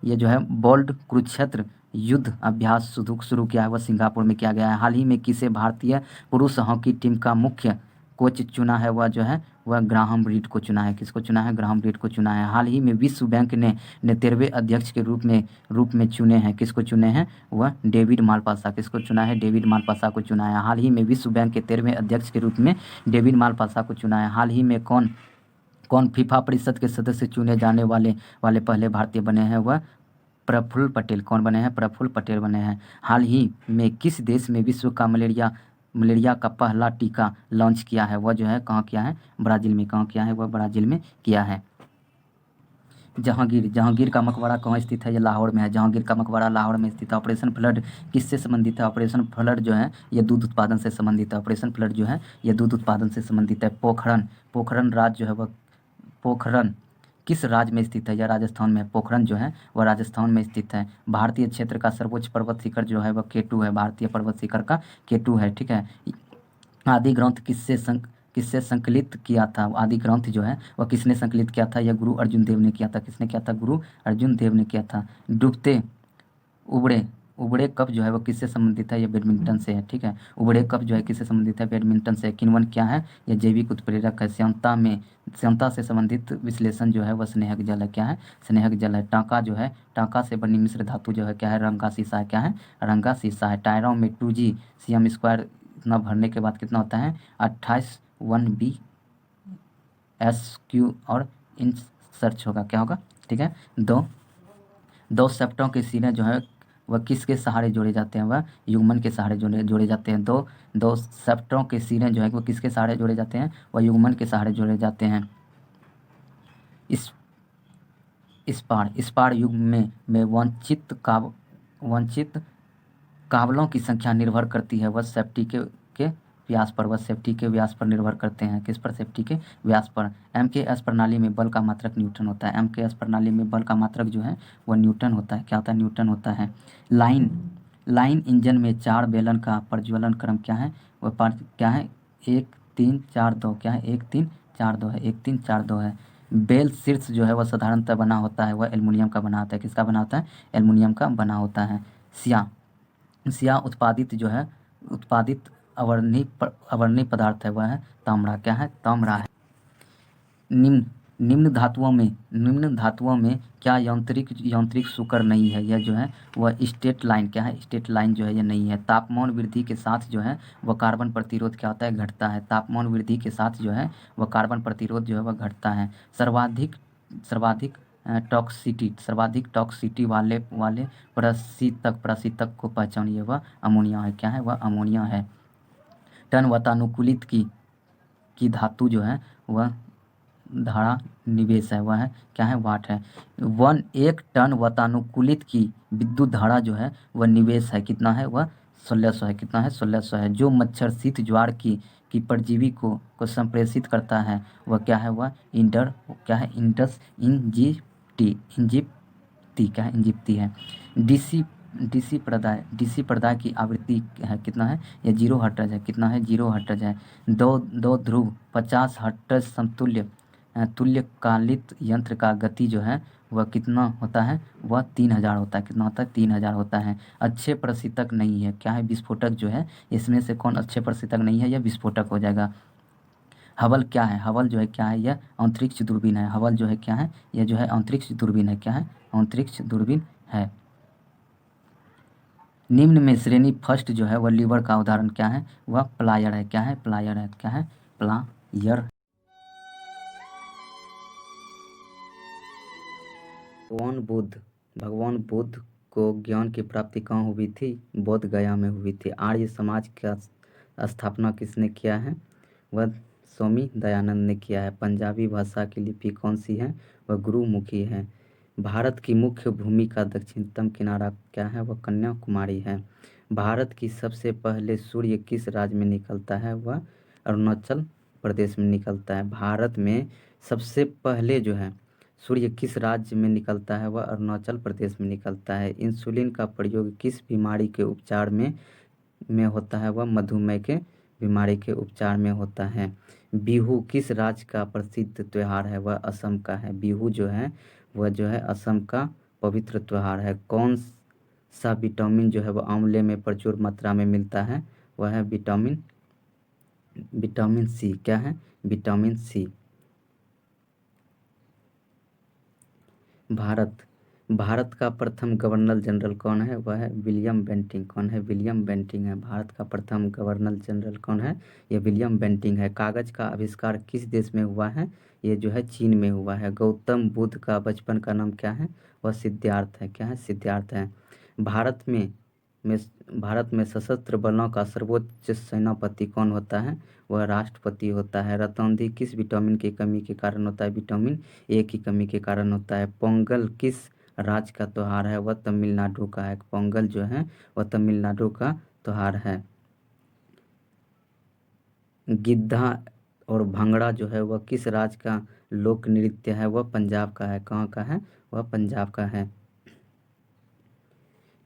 जो है बोल्ड कुरुक्षेत्र युद्ध अभ्यास शुरू किया है? वह सिंगापुर में किया गया है। हाल ही में किसे भारतीय पुरुष हॉकी टीम का मुख्य कोच चुना है वह जो है वह ग्राहम रीड को चुना है। किसको चुना है? ग्राहम रीड को चुना है। हाल ही में विश्व बैंक ने 13वें अध्यक्ष के रूप में चुने हैं। किसको चुने हैं? वह डेविड मालपासा। किसको चुना है? डेविड मालपासा को चुना है। हाल ही में विश्व बैंक के 13वें अध्यक्ष के रूप में डेविड मालपासा को चुना है। हाल ही में कौन फीफा परिषद के सदस्य चुने जाने वाले पहले भारतीय बने हैं? वह प्रफुल्ल पटेल। कौन बने हैं? प्रफुल्ल पटेल बने हैं। हाल ही में किस देश में विश्व का मलेरिया का पहला टीका लॉन्च किया है? वह जो है कहाँ किया है? ब्राज़ील में। कहाँ किया है? वह ब्राज़ील में किया है। जहांगीर का मकबरा कहाँ स्थित है? ये लाहौर में है। जहांगीर का मकबरा लाहौर में स्थित है। ऑपरेशन फ्लड किससे संबंधित है? ऑपरेशन फ्लड जो है ये दूध उत्पादन से संबंधित है। ऑपरेशन फ्लड जो है ये दूध उत्पादन से संबंधित है। पोखरन राज्य जो है वह पोखरन किस राज्य में स्थित है? यह राजस्थान में है। पोखरन जो है वह राजस्थान में स्थित है। भारतीय क्षेत्र का सर्वोच्च पर्वत शिखर जो है वह K2 है। भारतीय पर्वत शिखर का K2 है। ठीक है। आदि ग्रंथ किससे संकलित किया था? आदि ग्रंथ जो है वह किसने संकलित किया था? यह गुरु अर्जुन देव ने किया था। किसने किया था? गुरु अर्जुन देव ने किया था। डूबते उबड़े कप जो है वो किससे संबंधित है? ये बैडमिंटन से है। ठीक है। उबड़े कप जो है किससे संबंधित है? बैडमिंटन से। किण्वन क्या है? यह जैविक उत्प्रेरक है। श्यानता से संबंधित विश्लेषण जो है वह स्नेहक जल है। क्या है? स्नेहक जल है। टांका से बनी मिश्र धातु जो है क्या है? रंगा शीशा है। क्या है? रंगा शीशा है। टायरों में 2G cm² इतना भरने के बाद कितना होता है? 28 1B SQ और इंच सर्च होगा। क्या होगा? ठीक है। दो सेप्टों के सिरे जो है वह किसके सहारे जोड़े जाते हैं? वह युग्मन के सहारे जोड़े जाते हैं। दो सेप्टों के सिरे जो है वो किसके सहारे जोड़े जाते हैं? वह युग्मन के सहारे जोड़े जाते हैं। इस्पार युग में वंचित काबलों की संख्या निर्भर करती है वह सेफ्टी के व्यास पर। वह सेफ्टी के व्यास पर निर्भर करते हैं। किस पर? सेफ्टी के व्यास पर। MKS प्रणाली में बल का मात्रक न्यूटन होता है। MKS प्रणाली में बल का मात्रक जो है वह न्यूटन होता है। क्या होता है? न्यूटन होता है। लाइन इंजन में 4 बेलन का प्रज्वलन क्रम क्या है? वह क्या है? 1 3 4 2। क्या है? 1 3 4 2 है। 1 3 4 2 है। बेल शीर्ष जो है वह साधारणतः बना होता है। वह एल्युमिनियम का बना होता है। किसका बना होता है? एल्युमिनियम का बना होता है। सिया उत्पादित अवर्णीय पदार्थ है। वह है तांबा। क्या है? तांबा है। निम्न धातुओं में क्या यांत्रिक सूकर नहीं है? यह जो है वह स्ट्रेट लाइन। क्या है? स्ट्रेट लाइन जो है ये नहीं है। तापमान वृद्धि के साथ जो है वह कार्बन प्रतिरोध क्या होता है? घटता है। तापमान वृद्धि के साथ जो है वह कार्बन प्रतिरोध जो है वह घटता है। सर्वाधिक टॉक्सिसिटी वाले प्रशीतक को पहचानिए। वह अमोनिया है। क्या है? वह अमोनिया है। टन वातानुकूलित की धातु जो है वह धारा निवेश है। वह है क्या है? वाट है। 1 टन वातानुकूलित की विद्युत धारा जो है वह निवेश है। कितना है? वह 1600 है। कितना है? 1600 है। जो मच्छर शीत ज्वार की परजीवी को संप्रेषित करता है वह क्या है? वह क्या है? इंजिप्टी। क्या है? इंजिप्टी है। डीसी प्रदाय की आवृत्ति है कितना है? यह 0 हर्ट्ज है। कितना है? 0 हर्ट्ज है। दो ध्रुव 50 हर्ट्ज समतुल्य तुल्यकालिक यंत्र का गति जो है वह कितना होता है? वह 3000 होता है। कितना होता है? 3000 होता है। अच्छे प्रशीतक नहीं है। क्या है? विस्फोटक जो है। इसमें से कौन अच्छे प्रशीतक नहीं है? यह विस्फोटक हो जाएगा। हबल क्या है? हबल जो है क्या है? यह अंतरिक्ष दूरबीन है। हबल जो है क्या है? यह जो है अंतरिक्ष दूरबीन है। क्या है? अंतरिक्ष दूरबीन है। निम्न में श्रेणी फर्स्ट जो है वह लीवर का उदाहरण क्या है? वह प्लायर है। क्या है? प्लायर है। क्या है? प्लायर। भगवान बुद्ध को ज्ञान की प्राप्ति कहाँ हुई थी? बोध गया में हुई थी। आर्य समाज का स्थापना किसने किया है? वह स्वामी दयानंद ने किया है। पंजाबी भाषा की लिपि कौन सी है? वह गुरुमुखी है। भारत की मुख्य भूमि का दक्षिणतम किनारा क्या है? वह कन्याकुमारी है। भारत की सबसे पहले सूर्य किस राज्य में निकलता है? वह अरुणाचल प्रदेश में निकलता है। भारत में सबसे पहले जो है सूर्य किस राज्य में निकलता है? वह अरुणाचल प्रदेश में निकलता है। इंसुलिन का प्रयोग किस बीमारी के उपचार में होता है? वह मधुमेह के बीमारी के उपचार में होता है। बिहू किस राज्य का प्रसिद्ध त्यौहार है? वह असम का है। बिहू जो है वह जो है असम का पवित्र त्यौहार है। कौन सा विटामिन जो है वह आंवले में प्रचुर मात्रा में मिलता है? वह है विटामिन विटामिन सी क्या है? Vitamin C. भारत का प्रथम गवर्नर जनरल कौन है? वह है विलियम बेंटिंक। कौन है? विलियम बेंटिंक है भारत का प्रथम गवर्नर जनरल। कौन है? ये विलियम बेंटिंक है। कागज़ का आविष्कार किस देश में हुआ है? ये जो है चीन में हुआ है। गौतम बुद्ध का बचपन का नाम क्या है? वह सिद्धार्थ है। क्या है? सिद्धार्थ है। भारत में भारत में सशस्त्र बलों का सर्वोच्च सेनापति कौन होता है? वह राष्ट्रपति होता है। रतौंधी किस विटामिन की कमी के कारण होता है? विटामिन ए की कमी के कारण होता है। पोंगल किस राज्य का त्योहार है? वह तमिलनाडु का है। पोंगल जो है वह तमिलनाडु का त्योहार है। गिद्धा और भंगड़ा जो है वह किस राज्य का लोक नृत्य है? वह पंजाब का है। कहाँ का है? वह पंजाब का है।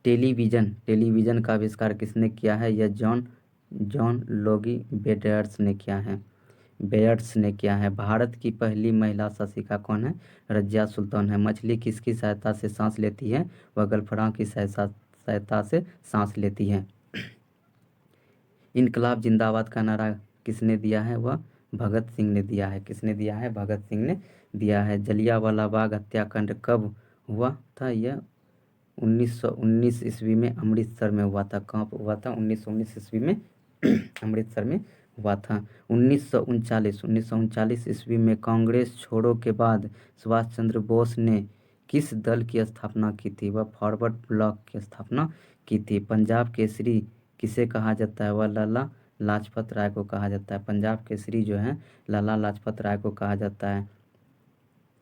टेलीविज़न का आविष्कार किसने किया है? यह जॉन जॉन लोगी बेयर्ड्स ने किया है। बेयर्ड्स ने किया है। भारत की पहली महिला शासिका कौन है? रज़िया सुल्तान है। मछली किसकी सहायता से सांस लेती है? वह गलफड़ां की सहायता से सांस लेती है। इनकलाब जिंदाबाद का नारा किसने दिया है? वह भगत सिंह ने दिया है। किसने दिया है? भगत सिंह ने दिया है। जलियांवाला बाग हत्याकांड कब हुआ था? यह 1919 ईस्वी में अमृतसर में हुआ था। कहाँ पर हुआ था? 1919 ईस्वी में अमृतसर में हुआ था। 1939 ईस्वी में कांग्रेस छोड़ो के बाद सुभाष चंद्र बोस ने किस दल की स्थापना की थी? वह फॉरवर्ड ब्लॉक की स्थापना की थी। पंजाब केसरी किसे कहा जाता है? वह लाला लाजपत राय को कहा जाता है। पंजाब केसरी जो है लाला लाजपत राय को कहा जाता है।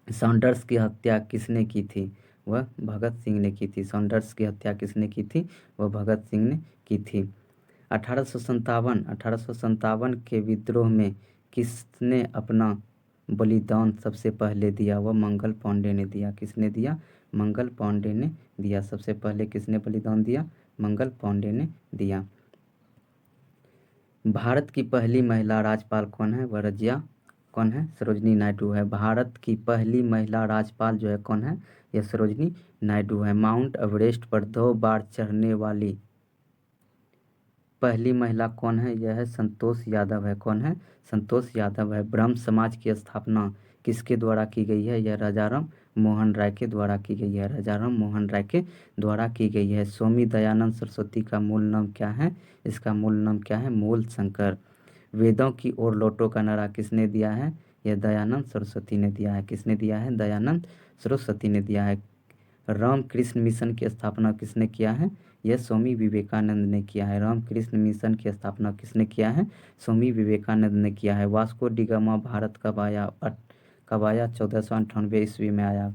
सॉन्डर्स की हत्या किसने की थी? वह भगत सिंह ने की थी। सॉन्डर्स की हत्या किसने की थी? वह भगत सिंह ने की थी। 1857 के विद्रोह में किसने अपना बलिदान सबसे पहले दिया? वह मंगल पांडे ने दिया। किसने दिया? मंगल पांडे ने दिया। सबसे पहले किसने बलिदान दिया? मंगल पांडे ने दिया। भारत की पहली महिला राज्यपाल कौन है? वह रजिया कौन है? सरोजनी नायडू है। भारत की पहली महिला राज्यपाल जो है कौन है? यह सरोजनी नायडू है। माउंट एवरेस्ट पर 2 बार चढ़ने वाली पहली महिला कौन है? यह है संतोष यादव है। कौन है? संतोष यादव है। ब्रह्म समाज की स्थापना किसके द्वारा की गई है? यह राजाराम मोहन राय के द्वारा की गई है। राजाराम मोहन राय के द्वारा की गई है। स्वामी दयानंद सरस्वती का मूल नाम क्या है? इसका मूल नाम क्या है? मूल शंकर। वेदों की ओर लौटो का नारा किसने दिया है? यह दयानंद सरस्वती ने दिया है। किसने दिया है? दयानंद सरस्वती ने दिया है। रामकृष्ण मिशन की स्थापना किसने किया है? यह स्वामी विवेकानंद ने किया है। रामकृष्ण मिशन की स्थापना किसने किया है? स्वामी विवेकानंद ने किया है। वास्को डी गामा भारत कब आया? 1498 ईस्वी में आया।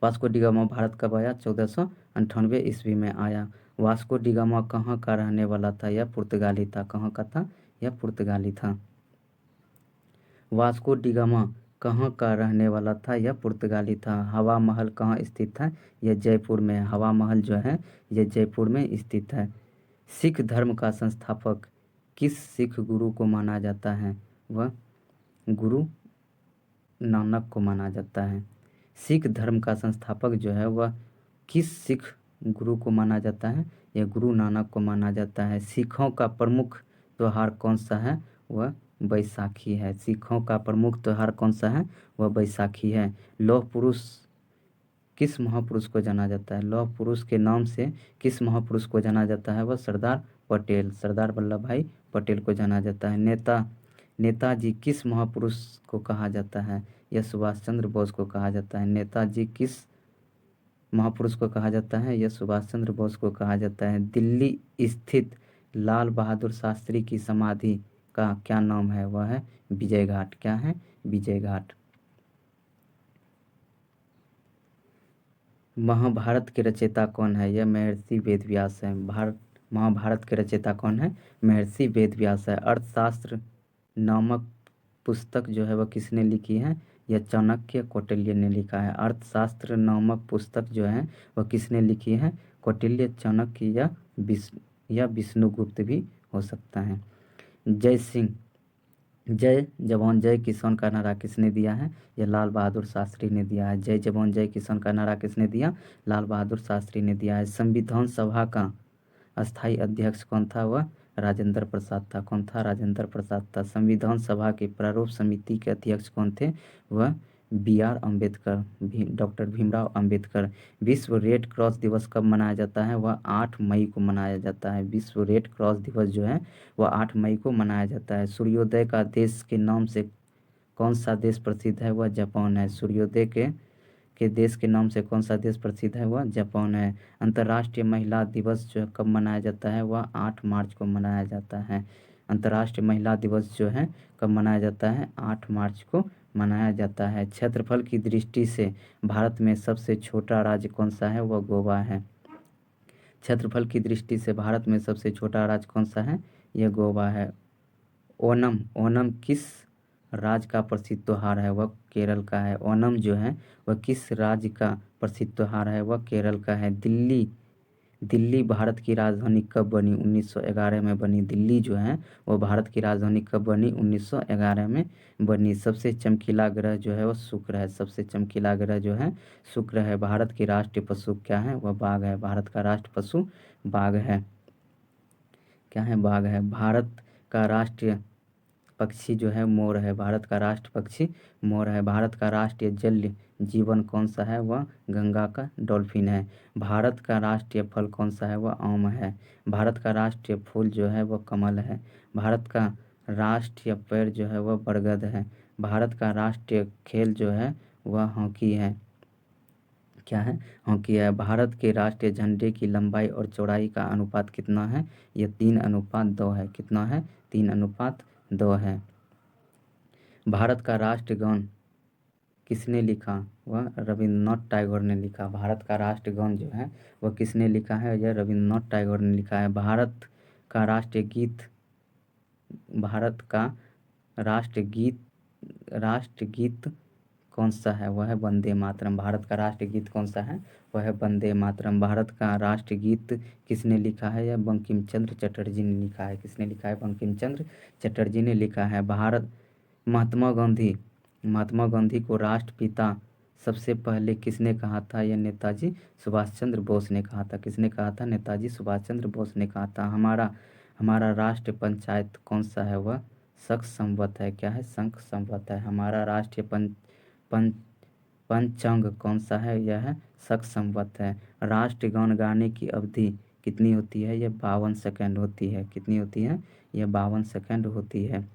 वास्को डी गामा भारत कब आया? 1498 ईस्वी में आया। वास्को डी गामा कहाँ का रहने वाला था? यह पुर्तगाली था। कहाँ का था? यह पुर्तगाली था। वास्को डी गामा कहाँ का रहने वाला था? यह पुर्तगाली था। हवा महल कहाँ स्थित है? यह जयपुर में है। हवा महल जो है यह जयपुर में स्थित है। सिख धर्म का संस्थापक किस सिख गुरु को माना जाता है? वह गुरु नानक को माना जाता है। सिख धर्म का संस्थापक जो है वह किस सिख गुरु को माना जाता है? यह गुरु नानक को माना जाता है। सिखों का प्रमुख त्यौहार कौन सा है? वह बैसाखी है। सिखों का प्रमुख त्यौहार कौन सा है? वह बैसाखी है। लौह पुरुष किस महापुरुष को जाना जाता है? लौह पुरुष के नाम से किस महापुरुष को जाना जाता है? वह सरदार पटेल, सरदार वल्लभ भाई पटेल को जाना जाता है। नेताजी किस महापुरुष को कहा जाता है? यह सुभाष चंद्र बोस को कहा जाता है। नेताजी किस महापुरुष को कहा जाता है? यह सुभाष चंद्र बोस को कहा जाता है। दिल्ली स्थित लाल बहादुर शास्त्री की समाधि का क्या नाम है? वह है विजय घाट। क्या है? विजय घाट। महाभारत के रचयिता कौन है? यह महर्षि वेदव्यास है। महाभारत के रचयिता कौन है? महर्षि वेदव्यास है। अर्थशास्त्र नामक पुस्तक जो है वह किसने लिखी है? यह चाणक्य कौटिल्य ने लिखा है। अर्थशास्त्र नामक पुस्तक जो है वह किसने लिखी है? कौटिल्य, चाणक्य या विष्णुगुप्त भी हो सकता है। जय जवान जय किसान का नारा किसने दिया है? यह लाल बहादुर शास्त्री ने दिया है। जय जवान जय किसान का नारा किसने दिया? लाल बहादुर शास्त्री ने दिया है। संविधान सभा का अस्थायी अध्यक्ष कौन था? वह राजेंद्र प्रसाद था। कौन था? राजेंद्र प्रसाद था। संविधान सभा के प्रारूप समिति के अध्यक्ष कौन थे? वह B.R. अम्बेडकर, डॉक्टर भीमराव अम्बेडकर। विश्व रेड क्रॉस दिवस कब मनाया जाता है? वह 8 मई को मनाया जाता है। विश्व रेड क्रॉस दिवस जो है वह 8 मई को मनाया जाता है। सूर्योदय का देश के नाम से कौन सा देश प्रसिद्ध है? वह जापान है। सूर्योदय के देश के नाम से कौन सा देश प्रसिद्ध है? वह जापान है। अंतर्राष्ट्रीय महिला दिवस जो है कब मनाया जाता है? वह 8 मार्च को मनाया जाता है। अंतर्राष्ट्रीय महिला दिवस जो है कब मनाया जाता है? 8 मार्च को मनाया जाता है। क्षेत्रफल की दृष्टि से भारत में सबसे छोटा राज्य कौन सा है? वह गोवा है। क्षेत्रफल की दृष्टि से भारत में सबसे छोटा राज्य कौन सा है? यह गोवा है। ओणम ओणम किस राज्य का प्रसिद्ध त्योहार है? वह केरल का है। ओणम जो है वह किस राज्य का प्रसिद्ध त्योहार है? वह केरल का है। दिल्ली भारत की राजधानी कब बनी? 1911 में बनी। दिल्ली जो है वो भारत की राजधानी कब बनी? 1911 में बनी। सबसे चमकीला ग्रह जो है वो शुक्र है। सबसे चमकीला ग्रह जो है शुक्र है। भारत की राष्ट्रीय पशु क्या है? वह बाघ है। भारत का राष्ट्रीय पशु बाघ है। क्या है? बाघ है। भारत का राष्ट्रीय पक्षी जो है मोर है। भारत का राष्ट्र पक्षी मोर है। भारत का राष्ट्रीय जल जीवन कौन सा है? वह गंगा का डॉल्फिन है। भारत का राष्ट्रीय फल कौन सा है? वह आम है। भारत का राष्ट्रीय फूल जो है वह कमल है। भारत का राष्ट्रीय पेड़ जो है वह बरगद है। भारत का राष्ट्रीय खेल जो है वह हॉकी है। क्या है? हॉकी है। भारत के राष्ट्रीय झंडे की लंबाई और चौड़ाई का अनुपात कितना है? यह 3:2 है। कितना है? 3:2 है। भारत का राष्ट्रगान किसने लिखा? वह रविन्द्रनाथ टैगोर ने लिखा। भारत का राष्ट्रगान जो है वह किसने लिखा है? यह रविन्द्रनाथ टैगोर ने लिखा है। भारत का राष्ट्रगीत कौन सा है? वह है वंदे मातरम। भारत का राष्ट्रगीत कौन सा है? वह है वंदे मातरम। भारत का राष्ट्रगीत किसने लिखा है? यह बंकिम चंद्र चटर्जी ने लिखा है। किसने लिखा है? बंकिम चंद्र चटर्जी ने लिखा है। महात्मा गांधी को राष्ट्रपिता सबसे पहले किसने कहा था? यह नेताजी सुभाष चंद्र बोस ने कहा था। किसने कहा था? नेताजी सुभाष चंद्र बोस ने कहा था। हमारा राष्ट्रीय पंचायत कौन सा है? वह शक संवत है। क्या है? शंख संवत है। हमारा राष्ट्रीय पंचांग कौन सा है? यह है शक संवत है। राष्ट्रगान गाने की अवधि कितनी होती है? यह 52 सेकंड होती है। कितनी होती है? यह 52 सेकंड होती है।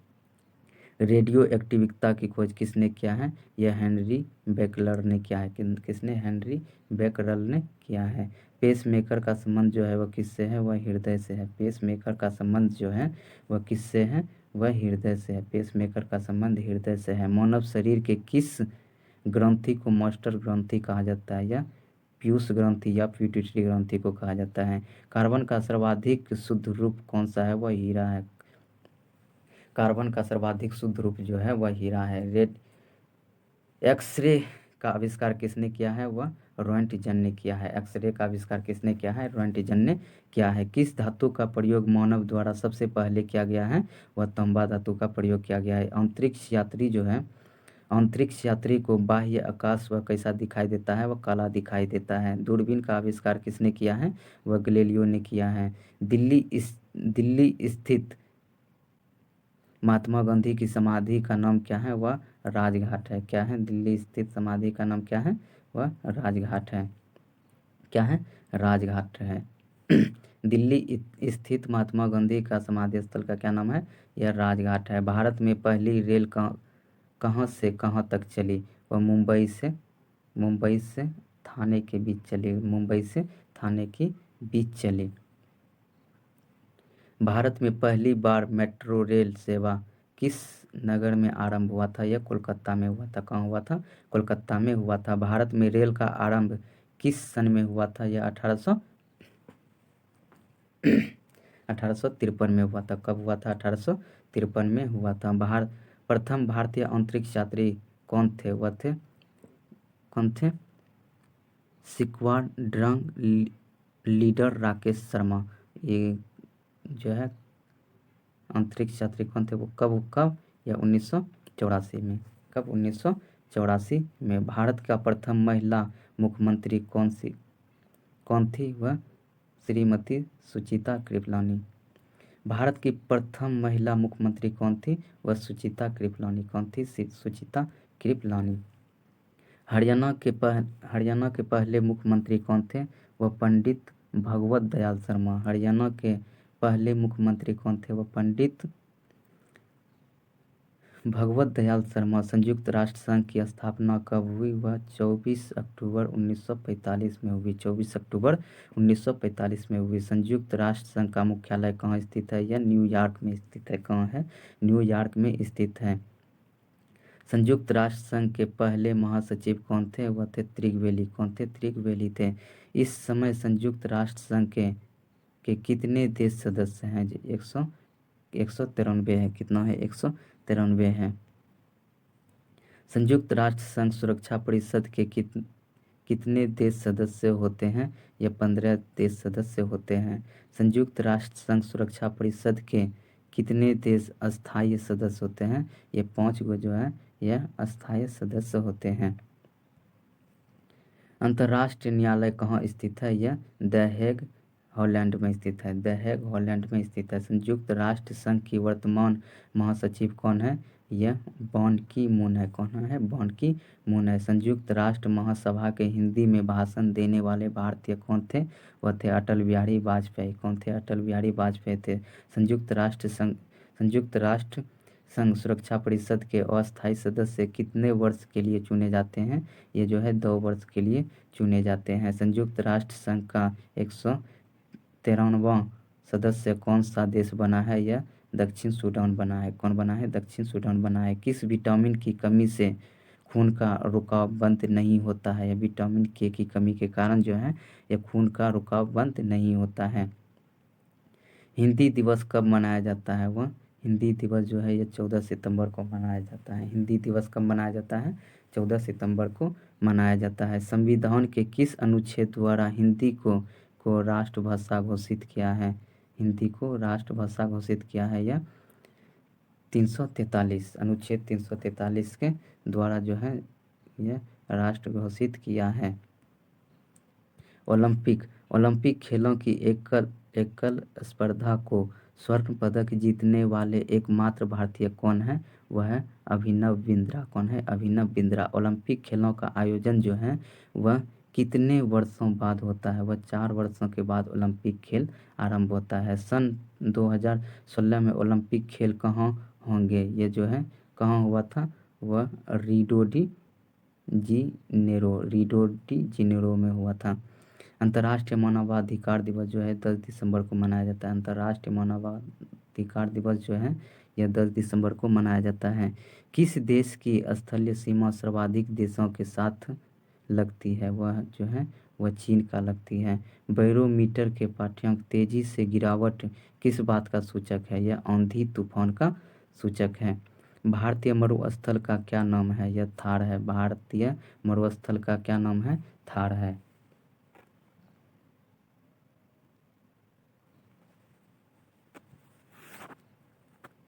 रेडियो एक्टिविता की खोज किसने किया है? यह हेनरी बेकलर ने किया है। किसने? हेनरी बेकरल ने किया है। पेसमेकर का संबंध जो है वह किससे है? वह हृदय से है। पेसमेकर का संबंध जो है वह किससे है? वह हृदय से है। पेसमेकर का संबंध हृदय से है। मानव शरीर के किस ग्रंथि को मास्टर ग्रंथि कहा जाता है? या पीयूष ग्रंथि या पिट्यूटरी ग्रंथि को कहा जाता है। कार्बन का सर्वाधिक शुद्ध रूप कौन सा है? वह हीरा है। कार्बन का सर्वाधिक शुद्ध रूप जो है वह हीरा है। एक्सरे का आविष्कार किसने किया है? वह रोएंटजन ने किया है। एक्सरे का आविष्कार किसने किया है? रोएंटजन ने किया है। किस धातु का प्रयोग मानव द्वारा सबसे पहले किया गया है? वह तांबा धातु का प्रयोग किया गया है। अंतरिक्ष यात्री को बाह्य आकाश वह कैसा दिखाई देता है? वह काला दिखाई देता है। दूरबीन का आविष्कार किसने किया है? वह गैलीलियो ने किया है। दिल्ली स्थित महात्मा गांधी की समाधि का नाम क्या है? वह राजघाट है। क्या है? दिल्ली स्थित समाधि का नाम क्या है? वह राजघाट है। क्या है? राजघाट है। दिल्ली स्थित महात्मा गांधी का समाधि स्थल का क्या नाम है? यह राजघाट है। भारत में पहली रेल कहाँ से कहाँ तक चली? वह मुंबई से थाने के बीच चली। मुंबई से थाने के बीच चली। भारत में पहली बार मेट्रो रेल सेवा किस नगर में आरंभ हुआ था? यह कोलकाता में हुआ था। कहाँ हुआ था? कोलकाता में हुआ था। भारत में रेल का आरंभ किस सन में हुआ था? यह 1853 में हुआ था। कब हुआ था? 1853 में हुआ था। प्रथम भारतीय अंतरिक्ष यात्री कौन थे? कौन थे? Squadron leader Rakesh Sharma. ये जो है अंतरिक्ष यात्री कौन थे? वो कब? या 1984 में। कब? 1984 में। भारत का प्रथम महिला मुख्यमंत्री कौन थी? वह श्रीमती सुचिता कृपलानी। भारत की प्रथम महिला मुख्यमंत्री कौन थी? वह सुचिता कृपलानी। कौन थी? सुचिता कृपलानी। हरियाणा के पहले मुख्यमंत्री कौन थे? वह पंडित भगवत दयाल शर्मा। हरियाणा के पहले मुख्यमंत्री कौन थे? वह पंडित भगवत दयाल शर्मा। संयुक्त राष्ट्र संघ की स्थापना कब हुई? वह 24 अक्टूबर 1945 में हुई। 24 अक्टूबर 1945 में हुई। संयुक्त राष्ट्र संघ का मुख्यालय कहाँ स्थित है? यह न्यूयॉर्क में स्थित है। कहाँ है? न्यूयॉर्क में स्थित है। संयुक्त राष्ट्र संघ के पहले महासचिव कौन थे? वह थे त्रिगवेली। कौन थे? त्रिगवेली थे। इस समय संयुक्त राष्ट्र संघ के कितने देश सदस्य हैं? 193 है। कितना है? 193 है। संयुक्त राष्ट्र संघ सुरक्षा परिषद के कितने देश सदस्य होते हैं? यह 15 देश सदस्य होते हैं। संयुक्त राष्ट्र संघ सुरक्षा परिषद के कितने देश अस्थायी सदस्य होते हैं? ये 5 गो जो है यह अस्थायी सदस्य होते हैं। अंतर्राष्ट्रीय न्यायालय कहाँ स्थित है? यह द हेग हॉलैंड में स्थित है। द हेग हॉलैंड में स्थित है। संयुक्त राष्ट्र संघ की वर्तमान महासचिव कौन है? यह बान की मून है। कौन है? बान की मून है। संयुक्त राष्ट्र महासभा के हिंदी में भाषण देने वाले भारतीय कौन थे? वह थे अटल बिहारी वाजपेयी। कौन थे? अटल बिहारी वाजपेयी थे। संयुक्त राष्ट्र संघ सुरक्षा परिषद के अस्थायी सदस्य कितने वर्ष के लिए चुने जाते हैं? ये जो है 2 वर्ष के लिए चुने जाते हैं। संयुक्त राष्ट्र संघ का 193वां सदस्य कौन सा देश बना है? यह दक्षिण सूडान बना है। कौन बना है? दक्षिण सूडान बना है। किस विटामिन की कमी से खून का रुकाव बंद नहीं होता है? यह विटामिन के की कमी के कारण जो है यह खून का रुकाव बंद नहीं होता है। हिंदी दिवस कब मनाया जाता है? वह हिंदी दिवस जो है ये 14 सितंबर को मनाया जाता है। हिंदी दिवस कब मनाया जाता है? 14 सितंबर को मनाया जाता है। संविधान के किस अनुच्छेद द्वारा हिंदी को राष्ट्रभाषा घोषित किया है? हिंदी को राष्ट्रभाषा घोषित किया है यह 343 अनुच्छेद 343 के द्वारा जो है यह राष्ट्र घोषित किया है। ओलंपिक खेलों की एकल स्पर्धा को स्वर्ण पदक जीतने वाले एकमात्र भारतीय कौन है? वह है अभिनव बिंद्रा। कौन है? अभिनव बिंद्रा। ओलंपिक खेलों का आयोजन जो है वह कितने वर्षों बाद होता है? वह 4 वर्षों के बाद ओलंपिक खेल आरंभ होता है। सन 2016 में ओलंपिक खेल कहाँ होंगे? ये जो है कहाँ हुआ था? वह रियो डी जेनेरो में हुआ था। अंतर्राष्ट्रीय मानवाधिकार दिवस जो है 10 दिसंबर को मनाया जाता है। अंतर्राष्ट्रीय मानवाधिकार दिवस जो है यह 10 दिसंबर को मनाया जाता है। किस देश की स्थलीय सीमा सर्वाधिक देशों के साथ लगती है? वह जो है वह चीन का लगती है। बैरोमीटर के पाठ्यांक तेजी से गिरावट किस बात का सूचक है? यह आंधी तूफान का सूचक है। भारतीय मरुस्थल का क्या नाम है? यह थार है। भारतीय मरुस्थल का क्या नाम है? थार है।